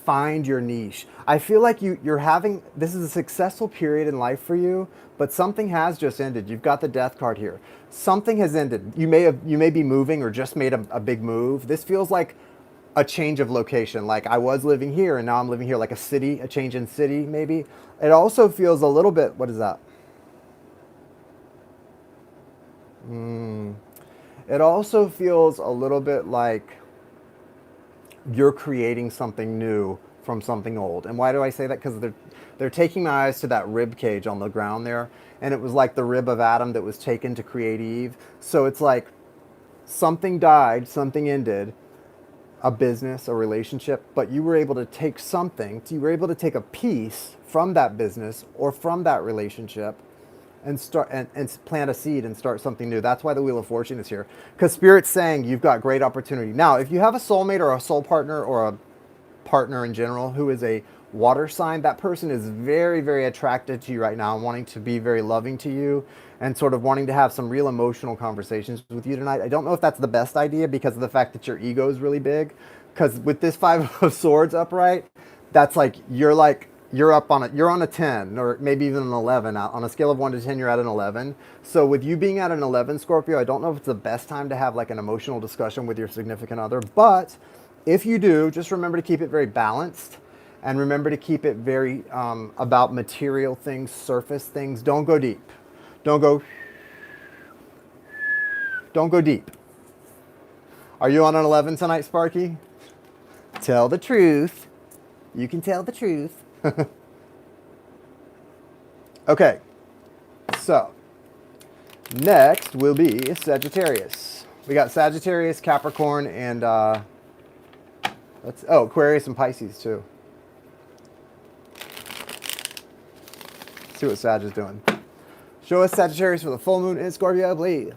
Speaker 1: find your niche. I feel like this is a successful period in life for you, but something has just ended. You've got the Death card here. Something has ended. You may be moving or just made a big move. This feels like a change of location. Like I was living here and now I'm living here, like a change in city maybe. It also feels a little bit, what is that? It also feels a little bit like you're creating something new from something old. And why do I say that? Because they're taking my eyes to that rib cage on the ground there. And it was like the rib of Adam that was taken to create Eve. So it's like something died, something ended, a business, a relationship, but you were able to take something, you were able to take a piece from that business or from that relationship and start and plant a seed and start something new. That's why the Wheel of Fortune is here, because Spirit's saying you've got great opportunity. Now, if you have a soulmate or a soul partner or a partner in general who is a water sign, that person is very, very attracted to you right now and wanting to be very loving to you and sort of wanting to have some real emotional conversations with you tonight. I don't know if that's the best idea because of the fact that your ego is really big, because with this Five of Swords upright, that's like you're up on it. You're on a 10 or maybe even an 11. On a scale of 1 to 10, you're at an 11. So with you being at an 11, Scorpio, I don't know if it's the best time to have like an emotional discussion with your significant other. But if you do, just remember to keep it very balanced and remember to keep it very about material things, surface things. Don't go deep. Don't go deep. Are you on an 11 tonight, Sparky? Tell the truth. You can tell the truth. Okay, so next will be Sagittarius. We got Sagittarius, Capricorn, and Aquarius and Pisces too. Let's see what Sag is doing. Show us Sagittarius for the full moon in Scorpio, please.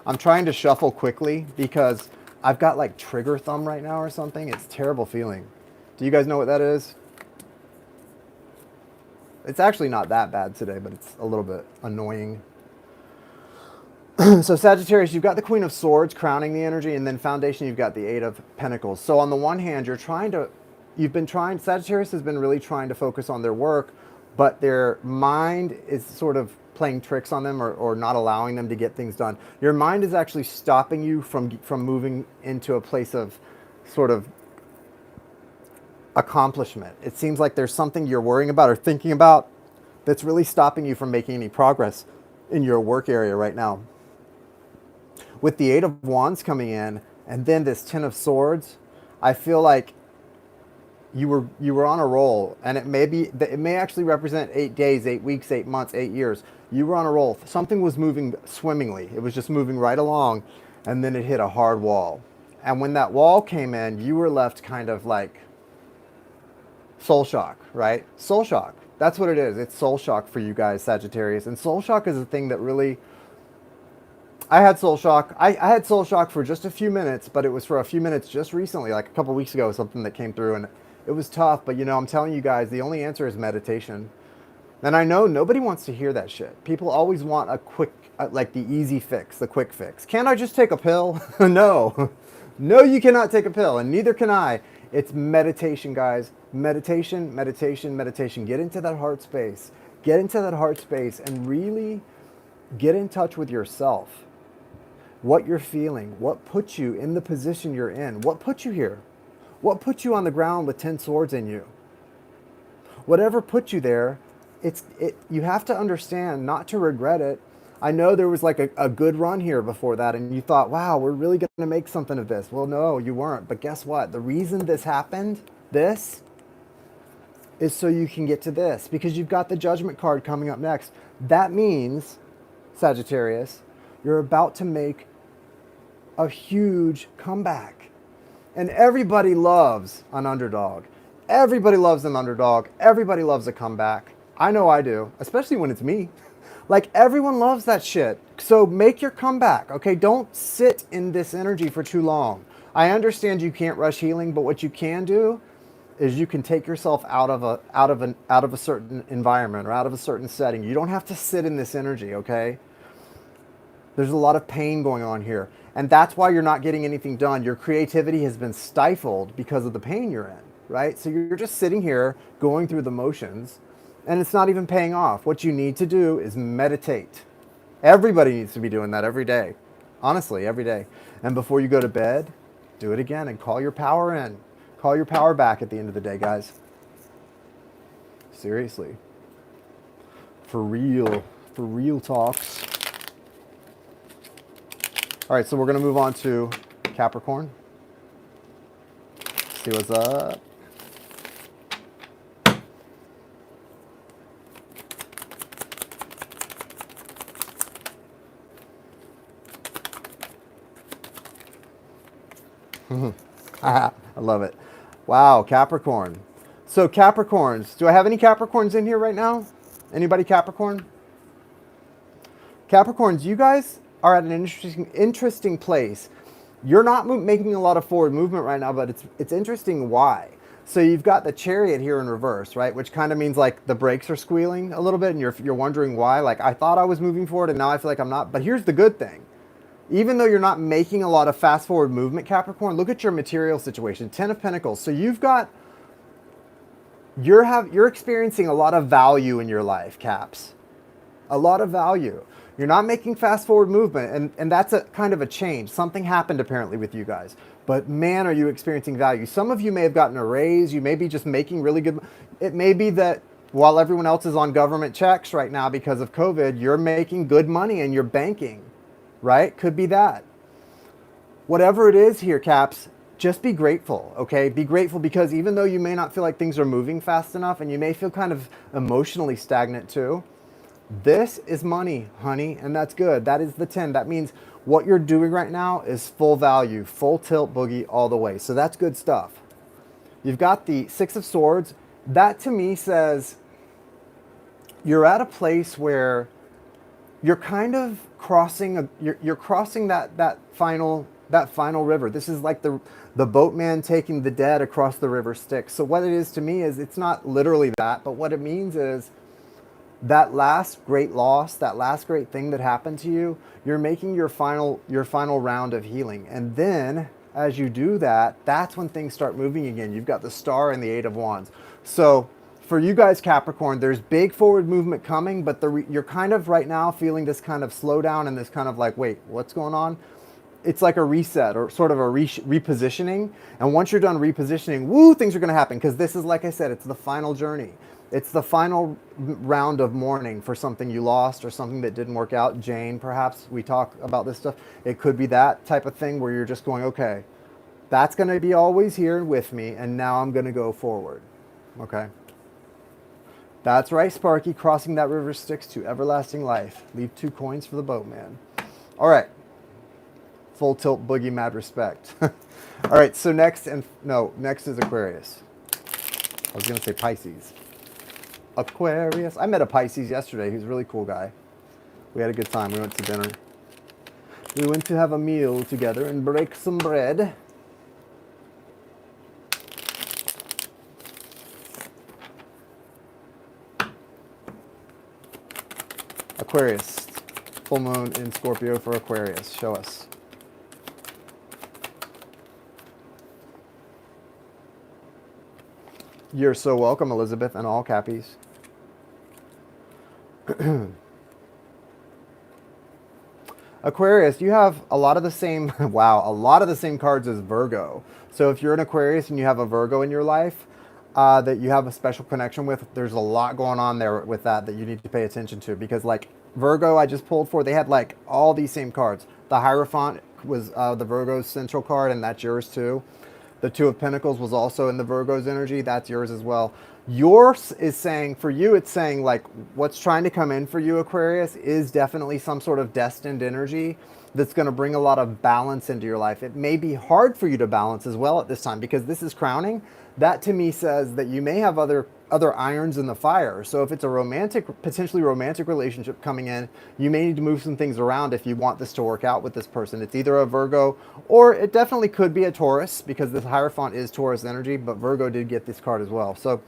Speaker 1: I'm trying to shuffle quickly because I've got like trigger thumb right now or something. It's a terrible feeling. Do you guys know what that is? It's actually not that bad today, but it's a little bit annoying. So Sagittarius, you've got the Queen of Swords crowning the energy, and then foundation, you've got the Eight of Pentacles. So on the one hand, Sagittarius has been really trying to focus on their work, but their mind is sort of playing tricks on them or not allowing them to get things done. Your mind is actually stopping you from moving into a place of sort of accomplishment. It seems like there's something you're worrying about or thinking about that's really stopping you from making any progress in your work area right now. With the Eight of Wands coming in and then this Ten of Swords, I feel like you were on a roll, and it may actually represent 8 days, 8 weeks, 8 months, 8 years. You were on a roll. Something was moving swimmingly. It was just moving right along, and then it hit a hard wall. And when that wall came in, you were left kind of like soul shock, right? Soul shock. That's what it is. It's soul shock for you guys, Sagittarius. And soul shock is a thing that really... I had soul shock. I had soul shock for just a few minutes, but it was for a few minutes just recently, like a couple weeks ago, something that came through, and it was tough. But, you know, I'm telling you guys, the only answer is meditation. And I know nobody wants to hear that shit. People always want a quick, like the easy fix, the quick fix. Can't I just take a pill? No. No, you cannot take a pill, and neither can I. It's meditation, guys. Meditation, meditation, meditation. Get into that heart space. Get into that heart space and really get in touch with yourself. What you're feeling, what put you in the position you're in, what put you here, what put you on the ground with 10 swords in you. Whatever put you there, you have to understand not to regret it. I know there was like a good run here before that, and you thought, wow, we're really going to make something of this. Well, no, you weren't. But guess what? The reason this happened, this, is so you can get to this, because you've got the Judgment card coming up next. That means, Sagittarius, you're about to make a huge comeback. And everybody loves an underdog. Everybody loves an underdog. Everybody loves a comeback. I know I do, especially when it's me. Like, everyone loves that shit. So make your comeback, okay? Don't sit in this energy for too long. I understand you can't rush healing, but what you can do is you can take yourself out of a certain environment or out of a certain setting. You don't have to sit in this energy, okay? There's a lot of pain going on here. And that's why you're not getting anything done. Your creativity has been stifled because of the pain you're in, right? So you're just sitting here going through the motions, and it's not even paying off. What you need to do is meditate. Everybody needs to be doing that every day. Honestly, every day. And before you go to bed, do it again and call your power in. Call your power back at the end of the day, guys. Seriously. For real talks. All right, so we're going to move on to Capricorn. See what's up. I love it. Wow, Capricorn. So Capricorns, do I have any Capricorns in here right now? Anybody Capricorn? Capricorns, you guys are at an interesting place. You're not making a lot of forward movement right now, but it's interesting why. So you've got the Chariot here in reverse, right? Which kind of means like the brakes are squealing a little bit and you're wondering why. Like, I thought I was moving forward and now I feel like I'm not. But here's the good thing. Even though you're not making a lot of fast forward movement, Capricorn, look at your material situation. 10 of Pentacles. So you're experiencing a lot of value in your life, Caps. A lot of value. You're not making fast forward movement, and that's a kind of a change. Something happened apparently with you guys. But man, are you experiencing value. Some of you may have gotten a raise. You may be just making really good. It may be that while everyone else is on government checks right now because of COVID, you're making good money and you're banking, right? Could be that. Whatever it is here, Caps, just be grateful, okay? Be grateful because even though you may not feel like things are moving fast enough and you may feel kind of emotionally stagnant too, this is money, honey, and that's good. That is the 10. That means what you're doing right now is full value, full tilt boogie all the way. So that's good stuff. You've got the 6 of Swords. That to me says you're at a place where you're kind of crossing you're crossing that final river. This is like the boatman taking the dead across the river Styx. So what it is to me is it's not literally that, but what it means is that last great loss, that last great thing that happened to you, you're making your final round of healing. And then as you do that, that's when things start moving again. You've got the Star and the 8 of Wands. So for you guys, Capricorn, there's big forward movement coming, but you're kind of right now feeling this kind of slowdown and this kind of like, wait, what's going on? It's like a reset or sort of a repositioning. And once you're done repositioning, woo, things are going to happen. Because this is, like I said, it's the final journey. It's the final round of mourning for something you lost or something that didn't work out. Jane, perhaps, we talk about this stuff. It could be that type of thing where you're just going, okay, that's going to be always here with me. And now I'm going to go forward. Okay. That's right, Sparky. Crossing that river Styx to everlasting life. Leave 2 coins for the boatman. All right. Full tilt boogie, mad respect. All right, so next is Aquarius. I was going to say Pisces. Aquarius. I met a Pisces yesterday. He was a really cool guy. We had a good time. We went to dinner. We went to have a meal together and break some bread. Aquarius. Full moon in Scorpio for Aquarius. Show us. You're so welcome, Elizabeth, and all Cappies. Aquarius, you have a lot of the same, wow, a lot of the same cards as Virgo. So if you're an Aquarius and you have a Virgo in your life that you have a special connection with, there's a lot going on there with that you need to pay attention to. Because like Virgo I just pulled for, they had like all these same cards. The Hierophant was the Virgo's central card, and that's yours too. The 2 of Pentacles was also in the Virgo's energy. That's yours as well. Yours is saying, for you, it's saying like what's trying to come in for you, Aquarius, is definitely some sort of destined energy that's going to bring a lot of balance into your life. It may be hard for you to balance as well at this time because this is crowning. That to me says that you may have other irons in the fire. So if it's a potentially romantic relationship coming in, you may need to move some things around if you want this to work out with this person. It's either a Virgo or it definitely could be a Taurus because this Hierophant is Taurus energy, but Virgo did get this card as well. So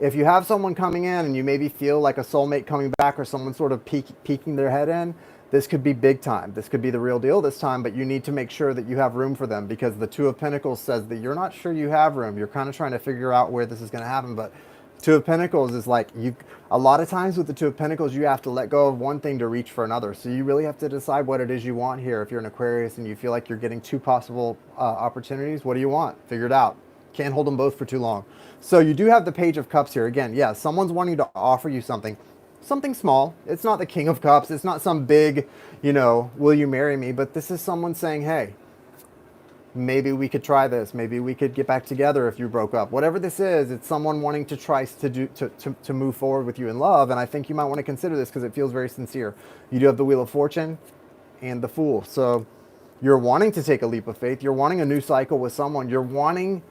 Speaker 1: if you have someone coming in and you maybe feel like a soulmate coming back or someone sort of peeking their head in, this could be big time. This could be the real deal this time, but you need to make sure that you have room for them because the 2 of Pentacles says that you're not sure you have room. You're kind of trying to figure out where this is going to happen, but 2 of Pentacles is like a lot of times with the 2 of Pentacles, you have to let go of one thing to reach for another. So you really have to decide what it is you want here. If you're an Aquarius and you feel like you're getting 2 possible opportunities, what do you want? Figure it out. Can't hold them both for too long. So you do have the Page of Cups here. Again, yeah, someone's wanting to offer you something small. It's not the King of Cups. It's not some big, will you marry me? But this is someone saying, hey, maybe we could try this. Maybe we could get back together if you broke up. Whatever this is, it's someone wanting to try to move forward with you in love. And I think you might want to consider this because it feels very sincere. You do have the Wheel of Fortune and the Fool. So you're wanting to take a leap of faith. You're wanting a new cycle with someone. You're wanting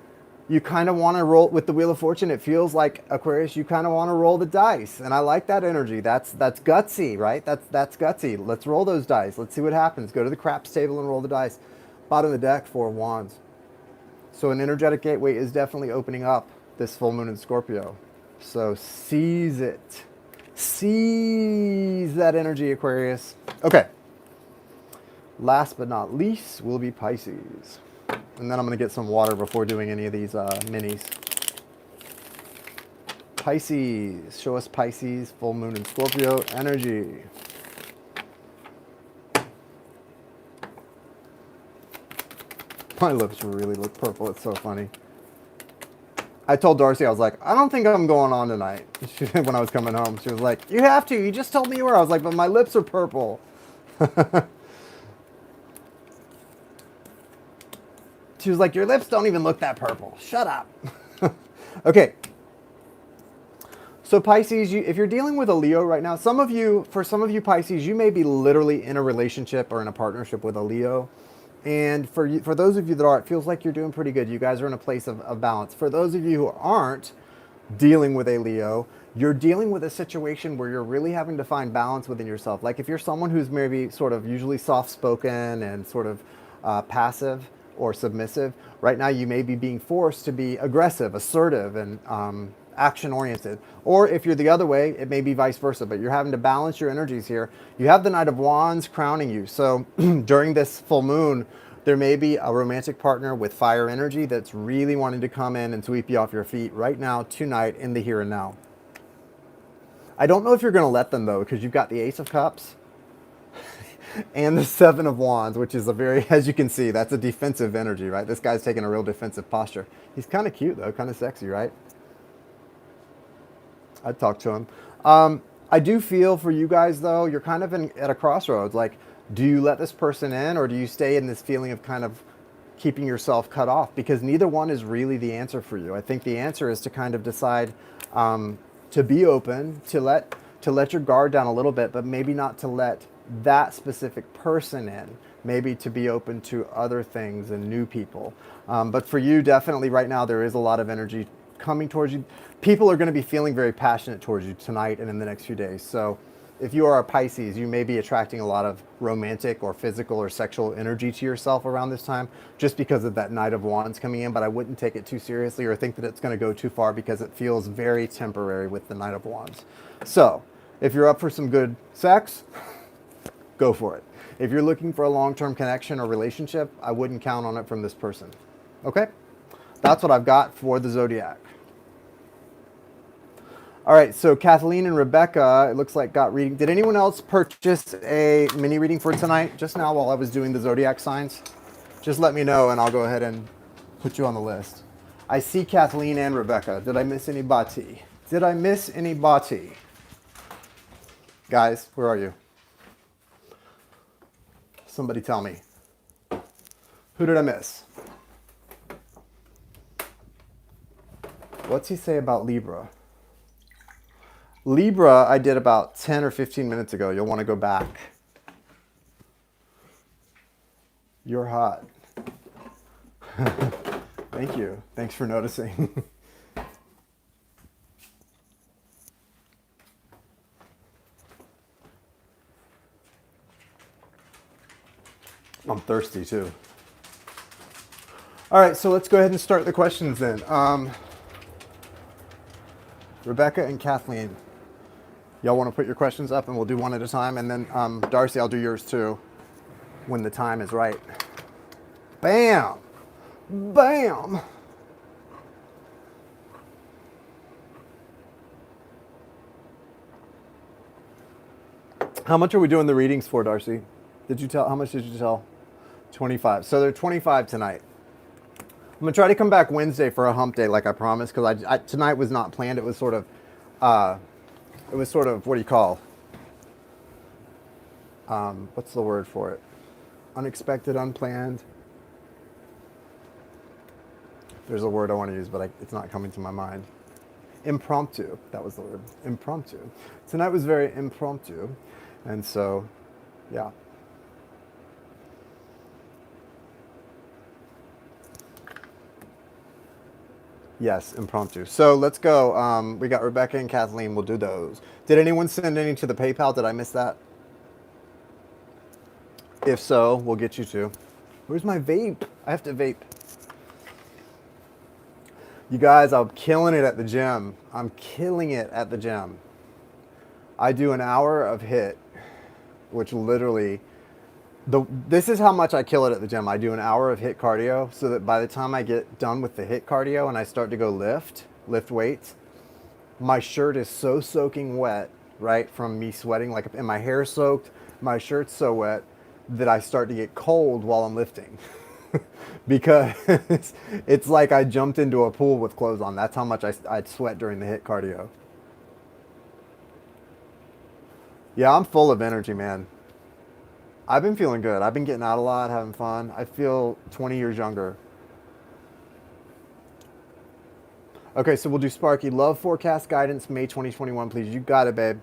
Speaker 1: you kind of want to roll with the Wheel of Fortune. It feels like, Aquarius, you kind of want to roll the dice. And I like that energy. That's gutsy, right? That's gutsy. Let's roll those dice. Let's see what happens. Go to the craps table and roll the dice. Bottom of the deck, 4 of Wands. So an energetic gateway is definitely opening up this full moon in Scorpio. So seize it. Seize that energy, Aquarius. Okay. Last but not least will be Pisces. And then I'm going to get some water before doing any of these minis. Pisces. Show us Pisces, full moon in Scorpio energy. My lips really look purple. It's so funny. I told Darcy, I was like, I don't think I'm going on tonight. When I was coming home, she was like, you have to. You just told me you were. I was like, but my lips are purple. She was like, your lips don't even look that purple. Shut up. Okay. So Pisces, if you're dealing with a Leo right now, for some of you Pisces, you may be literally in a relationship or in a partnership with a Leo. And for those of you that are, it feels like you're doing pretty good. You guys are in a place of balance. For those of you who aren't dealing with a Leo, you're dealing with a situation where you're really having to find balance within yourself. Like if you're someone who's maybe sort of usually soft-spoken and sort of passive or submissive, right now you may be being forced to be aggressive, assertive, and action-oriented. Or if you're the other way, it may be vice versa, but you're having to balance your energies here. You have the Knight of Wands crowning you. So during this full moon, there may be a romantic partner with fire energy that's really wanting to come in and sweep you off your feet right now, tonight, in the here and now. I don't know if you're going to let them, though, because you've got the Ace of Cups and the 7 of Wands, which is a very, as you can see, that's a defensive energy, right? This guy's taking a real defensive posture. He's kind of cute, though, kind of sexy, right? I'd talk to him. I do feel for you guys, though, you're kind of at a crossroads. Like, do you let this person in, or do you stay in this feeling of kind of keeping yourself cut off? Because neither one is really the answer for you. I think the answer is to kind of decide to be open, to let your guard down a little bit, but maybe not to let that specific person in. Maybe to be open to other things and new people. But for you, definitely right now, there is a lot of energy coming towards you. People are going to be feeling very passionate towards you tonight and in the next few days. So if you are a Pisces, you may be attracting a lot of romantic or physical or sexual energy to yourself around this time, just because of that Knight of Wands coming in. But I wouldn't take it too seriously or think that it's going to go too far, because it feels very temporary with the Knight of Wands. So if you're up for some good sex, go for it. If you're looking for a long-term connection or relationship, I wouldn't count on it from this person. Okay? That's what I've got for the zodiac. All right, so Kathleen and Rebecca, it looks like, got reading. Did anyone else purchase a mini reading for tonight just now while I was doing the zodiac signs? Just let me know and I'll go ahead and put you on the list. I see Kathleen and Rebecca. Did I miss anybody? Did I miss anybody? Guys, where are you? Somebody tell me. Who did I miss? What's he say about Libra? Libra, I did about 10 or 15 minutes ago. You'll want to go back. You're hot. Thank you. Thanks for noticing. I'm thirsty too. All right, so let's go ahead and start the questions then. Rebecca and Kathleen, y'all want to put your questions up and we'll do one at a time, and then Darcy, I'll do yours too when the time is right. Bam! Bam! How much are we doing the readings for, Darcy? Did you tell? How much did you tell? 25. So they're 25 tonight. I'm gonna try to come back Wednesday for a hump day, like I promised, because I tonight was not planned. It was sort of, what do you call? What's the word for it? Unexpected, unplanned. There's a word I want to use, but it's not coming to my mind. Impromptu. That was the word. Impromptu. Tonight was very impromptu, and so, yeah. Yes, impromptu. So let's go. We got Rebecca and Kathleen. We'll do those. Did anyone send any to the PayPal? Did I miss that? If so, we'll get you to. Where's my vape? I have to vape. You guys, I'm killing it at the gym. I'm killing it at the gym. I do an hour of HIIT, which literally, this is how much I kill it at the gym. I do an hour of HIIT cardio so that by the time I get done with the HIIT cardio and I start to go lift weights, my shirt is so soaking wet, right, from me sweating, like, and my hair soaked, my shirt's so wet that I start to get cold while I'm lifting. Because it's like I jumped into a pool with clothes on. That's how much I'd sweat during the HIIT cardio. Yeah, I'm full of energy, man. I've been feeling good. I've been getting out a lot, having fun. I feel 20 years younger. Okay, so we'll do Sparky. Love forecast guidance, May 2021, please. You got it, babe.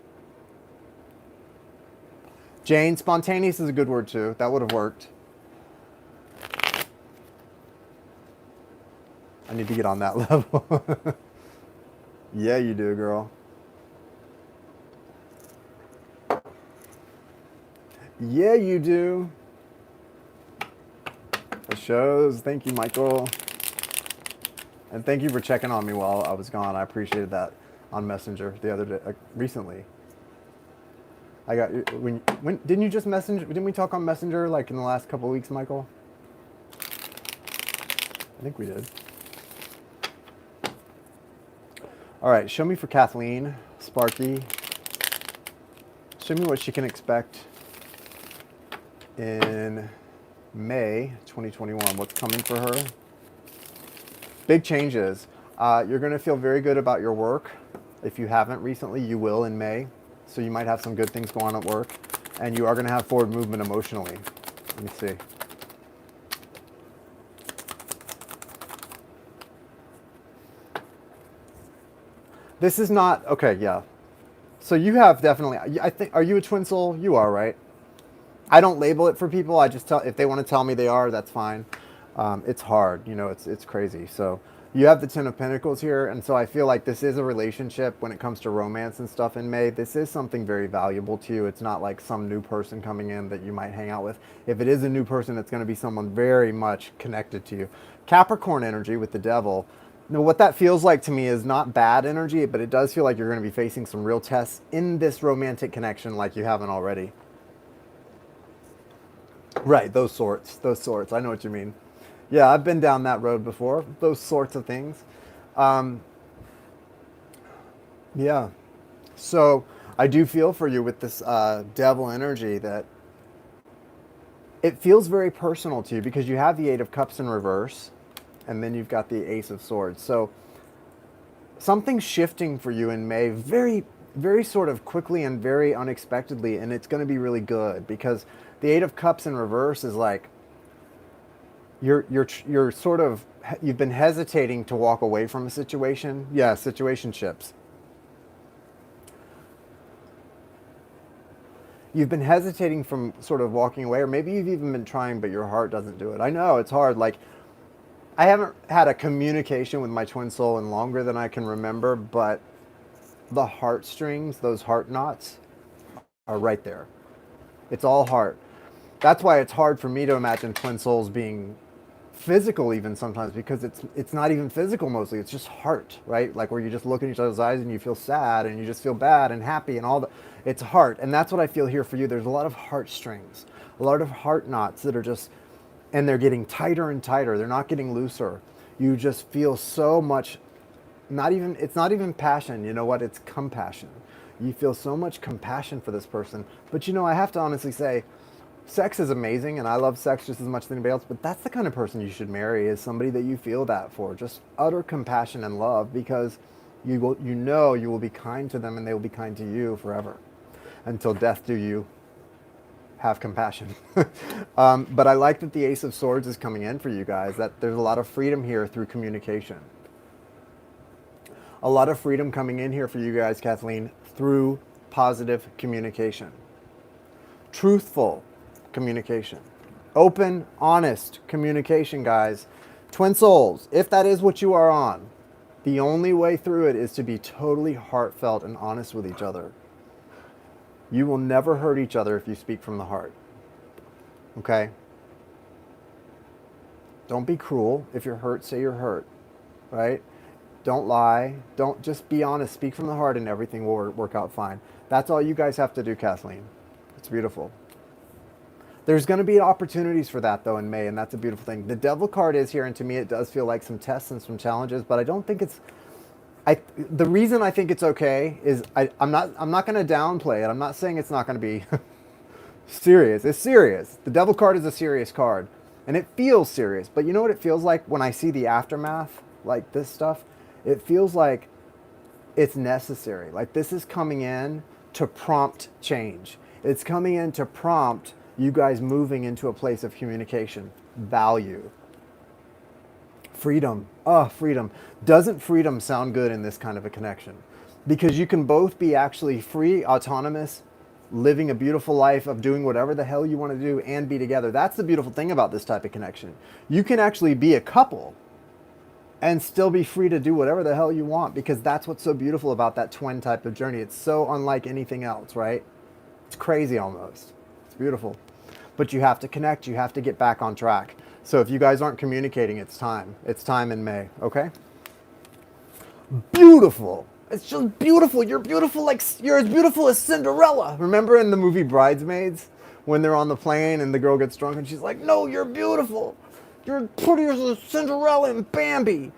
Speaker 1: Jane, spontaneous is a good word too. That would have worked. I need to get on that level. Yeah, you do, girl. Yeah, you do. It shows. Thank you, Michael. And thank you for checking on me while I was gone. I appreciated that on Messenger the other day, recently. I got when didn't you just message? Didn't we talk on Messenger like in the last couple of weeks, Michael? I think we did. All right, show me for Kathleen, Sparky. Show me what she can expect in May 2021. What's coming for her? Big changes. You're going to feel very good about your work. If you haven't recently, you will in May. So you might have some good things going on at work. And you are going to have forward movement emotionally. Let me see. This is not, okay, yeah. So you have definitely, I think, are you a twin soul? You are, right? I don't label it for people. I just tell, if they want to tell me they are, that's fine. It's hard, you know, it's crazy. So you have the 10 of Pentacles here. And so I feel like this is a relationship when it comes to romance and stuff in May. This is something very valuable to you. It's not like some new person coming in that you might hang out with. If it is a new person, it's going to be someone very much connected to you. Capricorn energy with the devil. Now, what that feels like to me is not bad energy, but it does feel like you're going to be facing some real tests in this romantic connection like you haven't already. Right, those sorts. I know what you mean. Yeah, I've been down that road before. Those sorts of things. Yeah. So I do feel for you with this devil energy that it feels very personal to you because you have the 8 of Cups in reverse. And then you've got the Ace of Swords. So something's shifting for you in May very, very sort of quickly and very unexpectedly. And it's going to be really good because the 8 of Cups in reverse is like you're sort of, you've been hesitating to walk away from a situation. Yeah, situationships. You've been hesitating from sort of walking away, or maybe you've even been trying, but your heart doesn't do it. I know it's hard. Like, I haven't had a communication with my twin soul in longer than I can remember, but the heartstrings, those heart knots, are right there. It's all heart. That's why it's hard for me to imagine twin souls being physical even sometimes, because it's not even physical mostly. It's just heart, right? Like where you just look in each other's eyes and you feel sad and you just feel bad and happy and all the, it's heart. And that's what I feel here for you. There's a lot of heartstrings, a lot of heart knots that are just, and they're getting tighter and tighter. They're not getting looser. You just feel so much, it's not even passion. You know what? It's compassion. You feel so much compassion for this person. But you know, I have to honestly say, sex is amazing and I love sex just as much as anybody else, but that's the kind of person you should marry, is somebody that you feel that for. Just utter compassion and love, because you know you will be kind to them and they will be kind to you forever. Until death do you have compassion. But I like that the Ace of Swords is coming in for you guys, that there's a lot of freedom here through communication. A lot of freedom coming in here for you guys, Kathleen, through positive communication. Truthful communication. Open, honest communication, guys. Twin souls, if that is what you are on, The only way through it is to be totally heartfelt and honest with each other. You will never hurt each other if you speak from the heart. Okay? Don't be cruel. If you're hurt, say you're hurt. Right? Don't lie. Don't, just be honest. Speak from the heart and everything will work out fine. That's all you guys have to do, Kathleen. It's beautiful. There's going to be opportunities for that, though, in May, and that's a beautiful thing. The Devil card is here, and to me it does feel like some tests and some challenges, but I don't think it's... the reason I think it's okay is I'm not going to downplay it. I'm not saying it's not going to be serious. It's serious. The Devil card is a serious card, and it feels serious. But you know what it feels like when I see the aftermath, like this stuff? It feels like it's necessary. Like this is coming in to prompt change. It's coming in to prompt you guys moving into a place of communication, value, freedom. Oh, freedom. Doesn't freedom sound good in this kind of a connection? Because you can both be actually free, autonomous, living a beautiful life of doing whatever the hell you want to do and be together. That's the beautiful thing about this type of connection. You can actually be a couple and still be free to do whatever the hell you want, because that's what's so beautiful about that twin type of journey. It's so unlike anything else, right? It's crazy almost. It's beautiful. But you have to connect. You have to get back on track. So if you guys aren't communicating, it's time. It's time in May, okay? Beautiful. It's just beautiful. You're beautiful, like you're as beautiful as Cinderella. Remember in the movie Bridesmaids when they're on the plane and the girl gets drunk and she's like, no, you're beautiful. You're pretty as Cinderella and Bambi.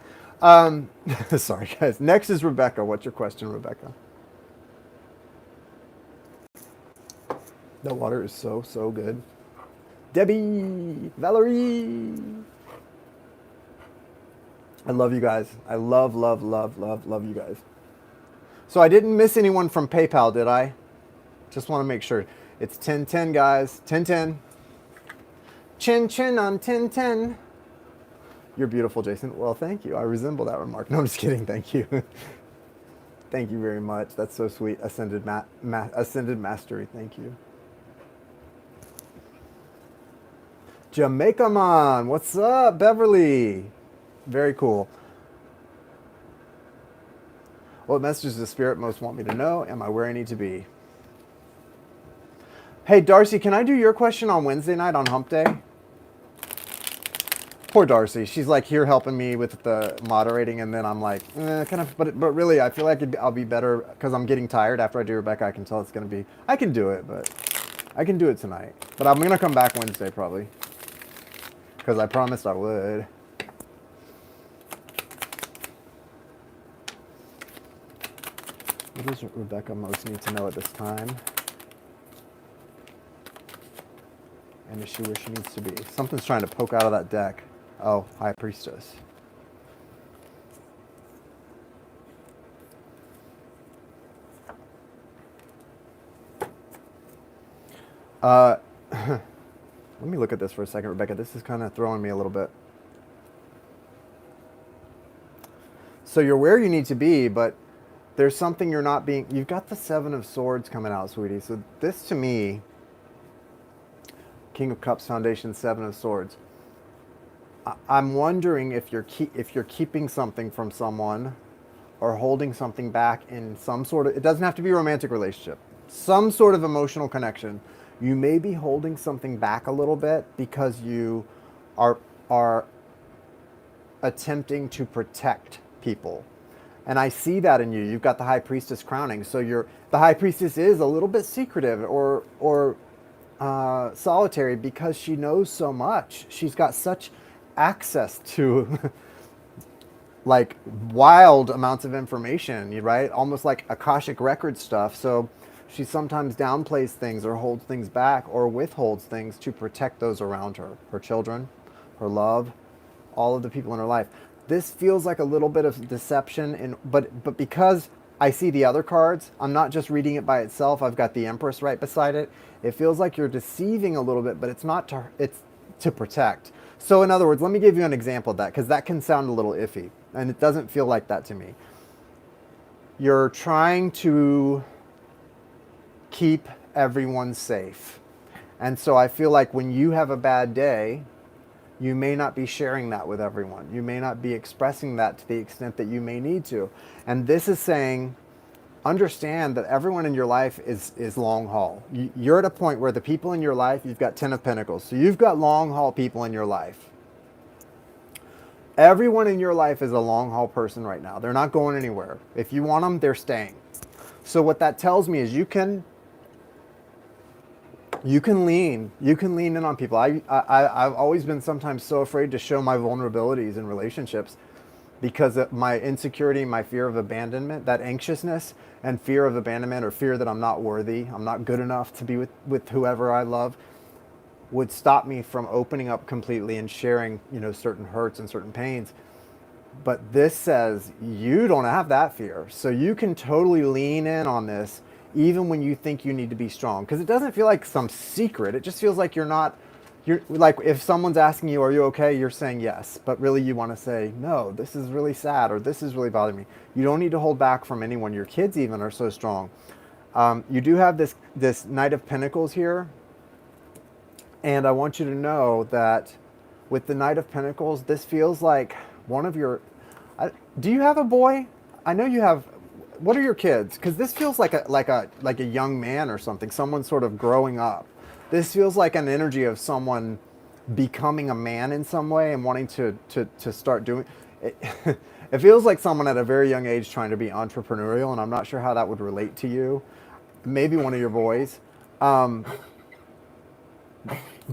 Speaker 1: Sorry, guys. Next is Rebecca. What's your question, Rebecca? The water is so, so good. Debbie, Valerie. I love you guys. I love, love, love, love, love you guys. So I didn't miss anyone from PayPal, did I? Just want to make sure. It's 10-10, guys. 10-10. Chin chin on 10-10. You're beautiful, Jason. Well, thank you. I resemble that remark. No, I'm just kidding. Thank you. Thank you very much. That's so sweet. Ascended Mastery. Thank you. Jamaica Man, what's up, Beverly? Very cool. What messages does Spirit most want me to know? Am I where I need to be? Hey, Darcy, can I do your question on Wednesday night on Hump Day? Poor Darcy. She's like here helping me with the moderating, and then I'm like, kind of. But really, I feel like I'll be better because I'm getting tired after I do Rebecca. I can tell it's going to be. I can do it, but I can do it tonight. But I'm going to come back Wednesday probably. Because I promised I would. What does Rebecca most need to know at this time? And is she where she needs to be? Something's trying to poke out of that deck. Oh, High Priestess. Let me look at this for a second, Rebecca. This is kind of throwing me a little bit. So you're where you need to be, but there's something you're not being... You've got the Seven of Swords coming out, sweetie. So this, to me, King of Cups Foundation, Seven of Swords. I'm wondering if you're keeping something from someone or holding something back in some sort of... It doesn't have to be a romantic relationship. Some sort of emotional connection. You may be holding something back a little bit because you are attempting to protect people. And I see that in you. You've got the High Priestess crowning. So the High Priestess is a little bit secretive or solitary because she knows so much. She's got such access to like wild amounts of information, right? Almost like Akashic record stuff. So she sometimes downplays things or holds things back or withholds things to protect those around her, her children, her love, all of the people in her life. This feels like a little bit of deception, but because I see the other cards, I'm not just reading it by itself. I've got the Empress right beside it. It feels like you're deceiving a little bit, but it's not it's to protect. So in other words, let me give you an example of that, because that can sound a little iffy, and it doesn't feel like that to me. You're trying to keep everyone safe. And so I feel like when you have a bad day, You may not be sharing that with everyone. You may not be expressing that to the extent that you may need to. And this is saying, understand that everyone in your life is long haul. You're at a point where the people in your life, you've got 10 of Pentacles. So you've got long haul people in your life. Everyone in your life is a long haul person right now. They're not going anywhere. If you want them, they're staying. So what that tells me is you can lean in on people. I've always been sometimes so afraid to show my vulnerabilities in relationships because of my insecurity, my fear of abandonment, that anxiousness and fear of abandonment, or fear that I'm not worthy, I'm not good enough to be with whoever I love, would stop me from opening up completely and sharing, certain hurts and certain pains. But this says you don't have that fear. So you can totally lean in on this even when you think you need to be strong. Because it doesn't feel like some secret. It just feels like you're like, if someone's asking you, are you okay? You're saying yes. But really you want to say, no, this is really sad, or this is really bothering me. You don't need to hold back from anyone. Your kids even are so strong. You do have this Knight of Pentacles here. And I want you to know that with the Knight of Pentacles, this feels like one of your... do you have a boy? I know you have... What are your kids? Because this feels like a young man or something, someone sort of growing up. This feels like an energy of someone becoming a man in some way and wanting to start doing it. It feels like someone at a very young age trying to be entrepreneurial, and I'm not sure how that would relate to you. Maybe one of your boys.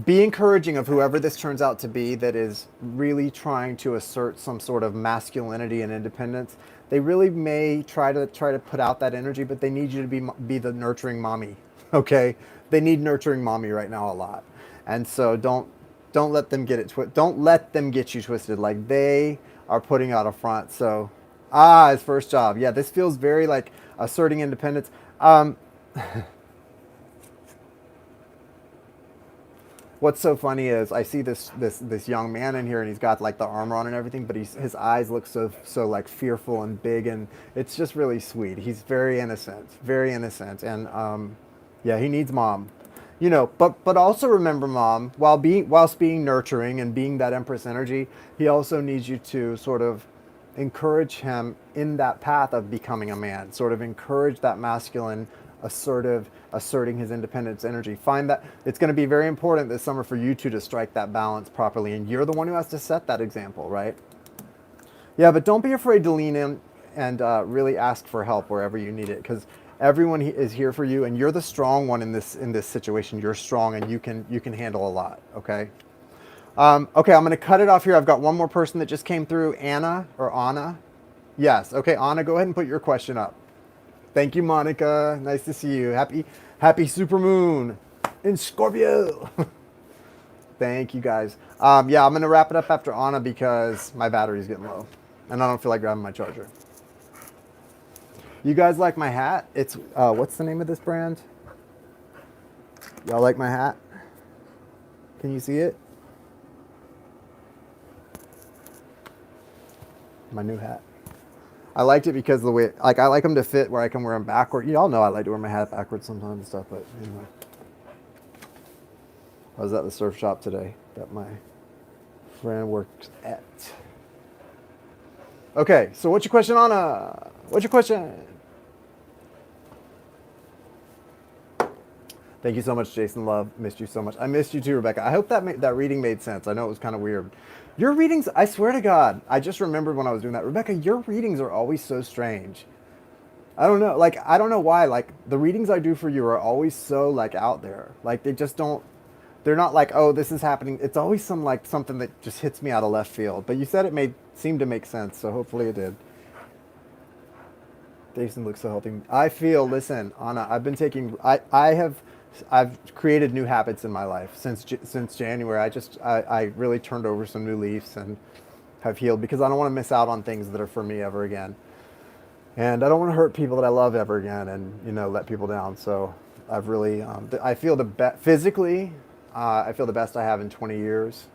Speaker 1: Be encouraging of whoever this turns out to be that is really trying to assert some sort of masculinity and independence. They really may try to put out that energy, but they need you to be the nurturing mommy. Okay, they need nurturing mommy right now a lot, and so don't let them get it. Don't let them get you twisted. Like, they are putting out a front. So, his first job. Yeah, this feels very like asserting independence. What's so funny is I see this young man in here, and he's got like the armor on and everything, but his eyes look so like fearful and big, and it's just really sweet. He's very innocent, and yeah, he needs mom, But also remember, mom, whilst being nurturing and being that Empress energy, he also needs you to sort of encourage him in that path of becoming a man. Sort of encourage that masculine, asserting his independence energy. Find that it's going to be very important this summer for you two to strike that balance properly, and you're the one who has to set that example, right? Yeah, but don't be afraid to lean in and really ask for help wherever you need it, because everyone is here for you, and you're the strong one in this situation. You're strong, and you can handle a lot. Okay. Okay, I'm going to cut it off here. I've got one more person that just came through. Anna or Anna? Yes. Okay, Anna, go ahead and put your question up. Thank you, Monica. Nice to see you. Happy super moon in Scorpio. Thank you, guys. Yeah, I'm going to wrap it up after Anna because my battery's getting low, and I don't feel like grabbing my charger. You guys like my hat? It's, what's the name of this brand? Y'all like my hat? Can you see it? My new hat. I liked it because of the way, like, I like them to fit where I can wear them backward. You all know I like to wear my hat backwards sometimes and stuff, but anyway. I was at the surf shop today that my friend works at. Okay, so what's your question, Anna? What's your question? Thank you so much, Jason Love. Missed you so much. I missed you too, Rebecca. I hope that reading made sense. I know it was kind of weird. Your readings, I swear to God, I just remembered when I was doing that. Rebecca, your readings are always so strange. I don't know. Like, I don't know why. Like, the readings I do for you are always so, like, out there. Like, they just don't, they're not like, oh, this is happening. It's always something that just hits me out of left field. But you said it seemed to make sense, so hopefully it did. Jason looks so healthy. I feel, listen, Anna, I've created new habits in my life since January. I really turned over some new leaves and have healed because I don't want to miss out on things that are for me ever again. And I don't want to hurt people that I love ever again and, let people down. So I've really, I feel the best physically, I feel the best I have in 20 years,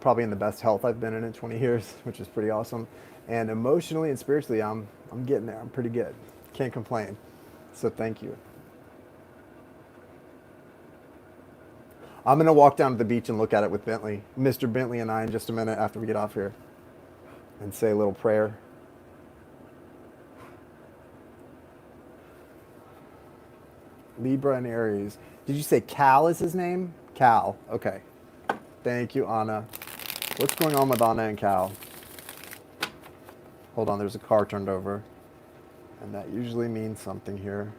Speaker 1: probably in the best health I've been in 20 years, which is pretty awesome. And emotionally and spiritually, I'm getting there. I'm pretty good. Can't complain. So thank you. I'm going to walk down to the beach and look at it with Bentley, Mr. Bentley and I, in just a minute after we get off here, and say a little prayer. Libra and Aries. Did you say Cal is his name? Cal. Okay. Thank you, Anna. What's going on with Anna and Cal? Hold on, there's a car turned over. And that usually means something here.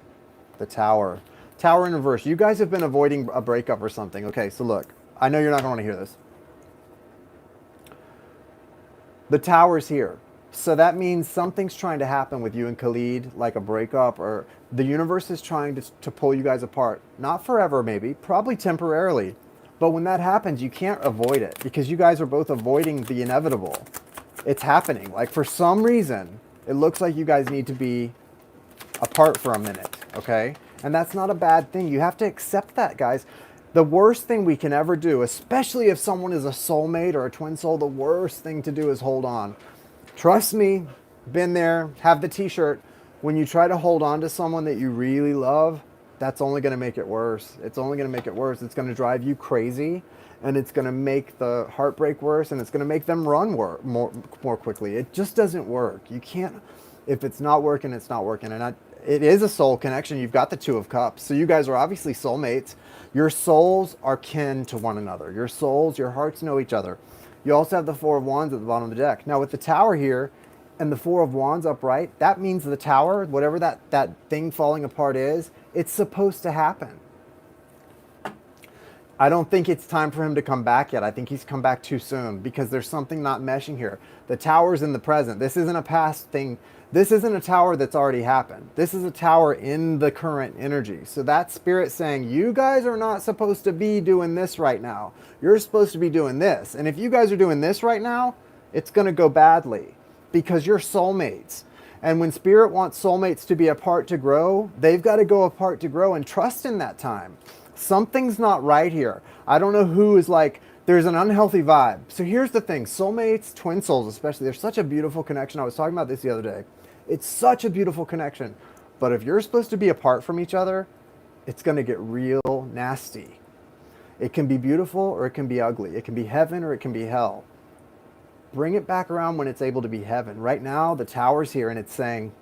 Speaker 1: The Tower. Tower in reverse. You guys have been avoiding a breakup or something. Okay, so look. I know you're not going to want to hear this. The Tower's here. So that means something's trying to happen with you and Qhht, like a breakup, or the universe is trying to pull you guys apart. Not forever, maybe. Probably temporarily. But when that happens, you can't avoid it because you guys are both avoiding the inevitable. It's happening. Like, for some reason, it looks like you guys need to be apart for a minute, okay? And that's not a bad thing. You have to accept that, guys. The worst thing we can ever do, especially if someone is a soulmate or a twin soul, the worst thing to do is hold on. Trust me, been there, have the t-shirt. When you try to hold on to someone that you really love, that's only going to make it worse. It's only going to make it worse. It's going to drive you crazy, and it's going to make the heartbreak worse, and it's going to make them run more quickly. It just doesn't work. You can't, if it's not working, it's not working. And it is a soul connection. You've got the Two of Cups. So you guys are obviously soulmates. Your souls are kin to one another. Your souls, your hearts know each other. You also have the Four of Wands at the bottom of the deck. Now with the Tower here and the Four of Wands upright, that means the Tower, whatever that thing falling apart is, it's supposed to happen. I don't think it's time for him to come back yet. I think he's come back too soon because there's something not meshing here. The Tower's in the present. This isn't a past thing. This isn't a tower that's already happened. This is a tower in the current energy. So that spirit saying, you guys are not supposed to be doing this right now. You're supposed to be doing this. And if you guys are doing this right now, it's going to go badly because you're soulmates. And when spirit wants soulmates to be apart to grow, they've got to go apart to grow and trust in that time. Something's not right here. I don't know who is like, there's an unhealthy vibe. So here's the thing, soulmates, twin souls especially, there's such a beautiful connection. I was talking about this the other day. It's such a beautiful connection. But if you're supposed to be apart from each other, it's going to get real nasty. It can be beautiful or it can be ugly. It can be heaven or it can be hell. Bring it back around when it's able to be heaven. Right now, the Tower's here and it's saying,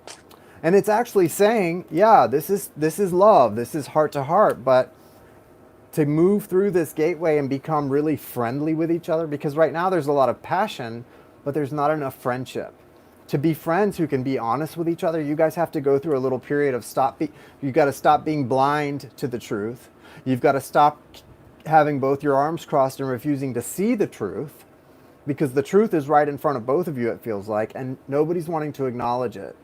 Speaker 1: and it's actually saying, yeah, this is love. This is heart to heart. But to move through this gateway and become really friendly with each other, because right now there's a lot of passion, but there's not enough friendship. To be friends who can be honest with each other, you guys have to go through a little period of you've got to stop being blind to the truth. You've got to stop having both your arms crossed and refusing to see the truth, because the truth is right in front of both of you, it feels like, and nobody's wanting to acknowledge it.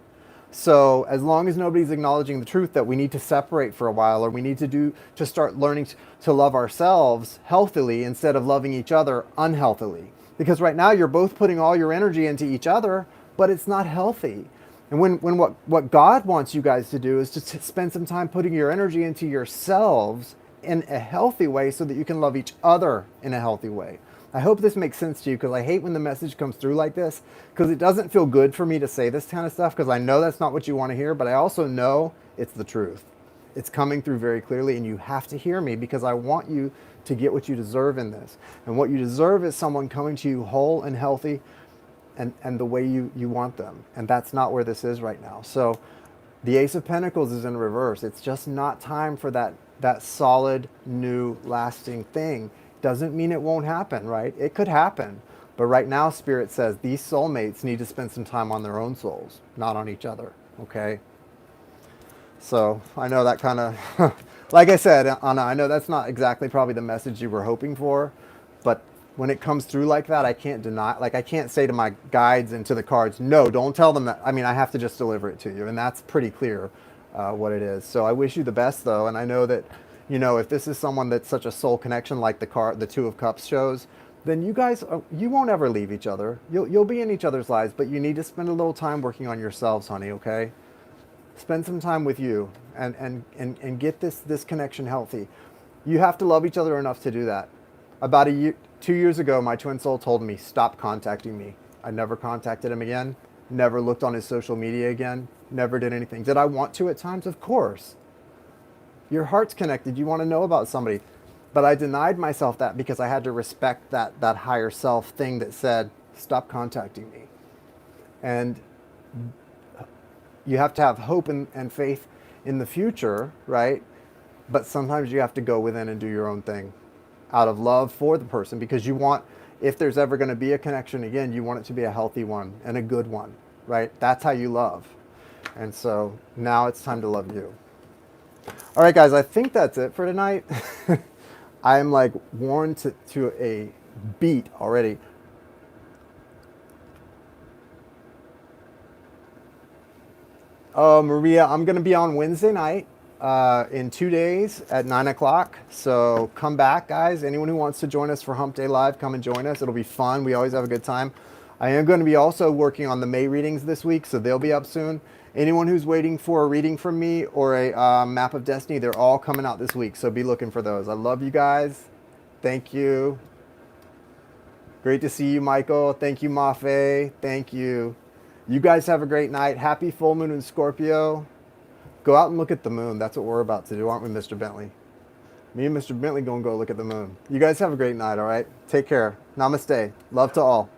Speaker 1: So as long as nobody's acknowledging the truth that we need to separate for a while, or we need to start learning to love ourselves healthily instead of loving each other unhealthily. Because right now you're both putting all your energy into each other, but it's not healthy. And when what God wants you guys to do is to spend some time putting your energy into yourselves in a healthy way so that you can love each other in a healthy way. I hope this makes sense to you, because I hate when the message comes through like this, because it doesn't feel good for me to say this kind of stuff, because I know that's not what you want to hear, but I also know it's the truth. It's coming through very clearly, and you have to hear me because I want you to get what you deserve in this. And what you deserve is someone coming to you whole and healthy and the way you want them. And that's not where this is right now. So the Ace of Pentacles is in reverse. It's just not time for that solid, new, lasting thing. Doesn't mean it won't happen, right? It could happen. But right now, Spirit says these soulmates need to spend some time on their own souls, not on each other, okay? So I know that kind of, like I said, Anna, I know that's not exactly probably the message you were hoping for, but when it comes through like that, I can't deny, like I can't say to my guides and to the cards, no, don't tell them that. I mean, I have to just deliver it to you, and that's pretty clear what it is. So I wish you the best, though, and I know that, you know, if this is someone that's such a soul connection like the Two of Cups shows, then you guys, you won't ever leave each other. You'll be in each other's lives, but you need to spend a little time working on yourselves, honey, okay? Spend some time with you and get this connection healthy. You have to love each other enough to do that. About 2 years ago, my twin soul told me, stop contacting me. I never contacted him again, never looked on his social media again, never did anything. Did I want to at times? Of course. Your heart's connected. You want to know about somebody. But I denied myself that because I had to respect that higher self thing that said, stop contacting me. And you have to have hope and faith in the future, right? But sometimes you have to go within and do your own thing out of love for the person, because you want, if there's ever going to be a connection again, you want it to be a healthy one and a good one, right? That's how you love. And so now it's time to love you. All right, guys, I think that's it for tonight. I'm like worn to a beat already. Maria, I'm going to be on Wednesday night in 2 days at 9 o'clock. So come back, guys. Anyone who wants to join us for Hump Day Live, come and join us. It'll be fun. We always have a good time. I am going to be also working on the May readings this week, so they'll be up soon. Anyone who's waiting for a reading from me or a map of destiny, they're all coming out this week, so be looking for those. I love you guys. Thank you. Great to see you, Michael. Thank you, Mafe. Thank you. You guys have a great night. Happy full moon in Scorpio. Go out and look at the moon. That's what we're about to do, aren't we, Mr. Bentley? Me and Mr. Bentley gonna go look at the moon. You guys have a great night, all right? Take care. Namaste. Love to all.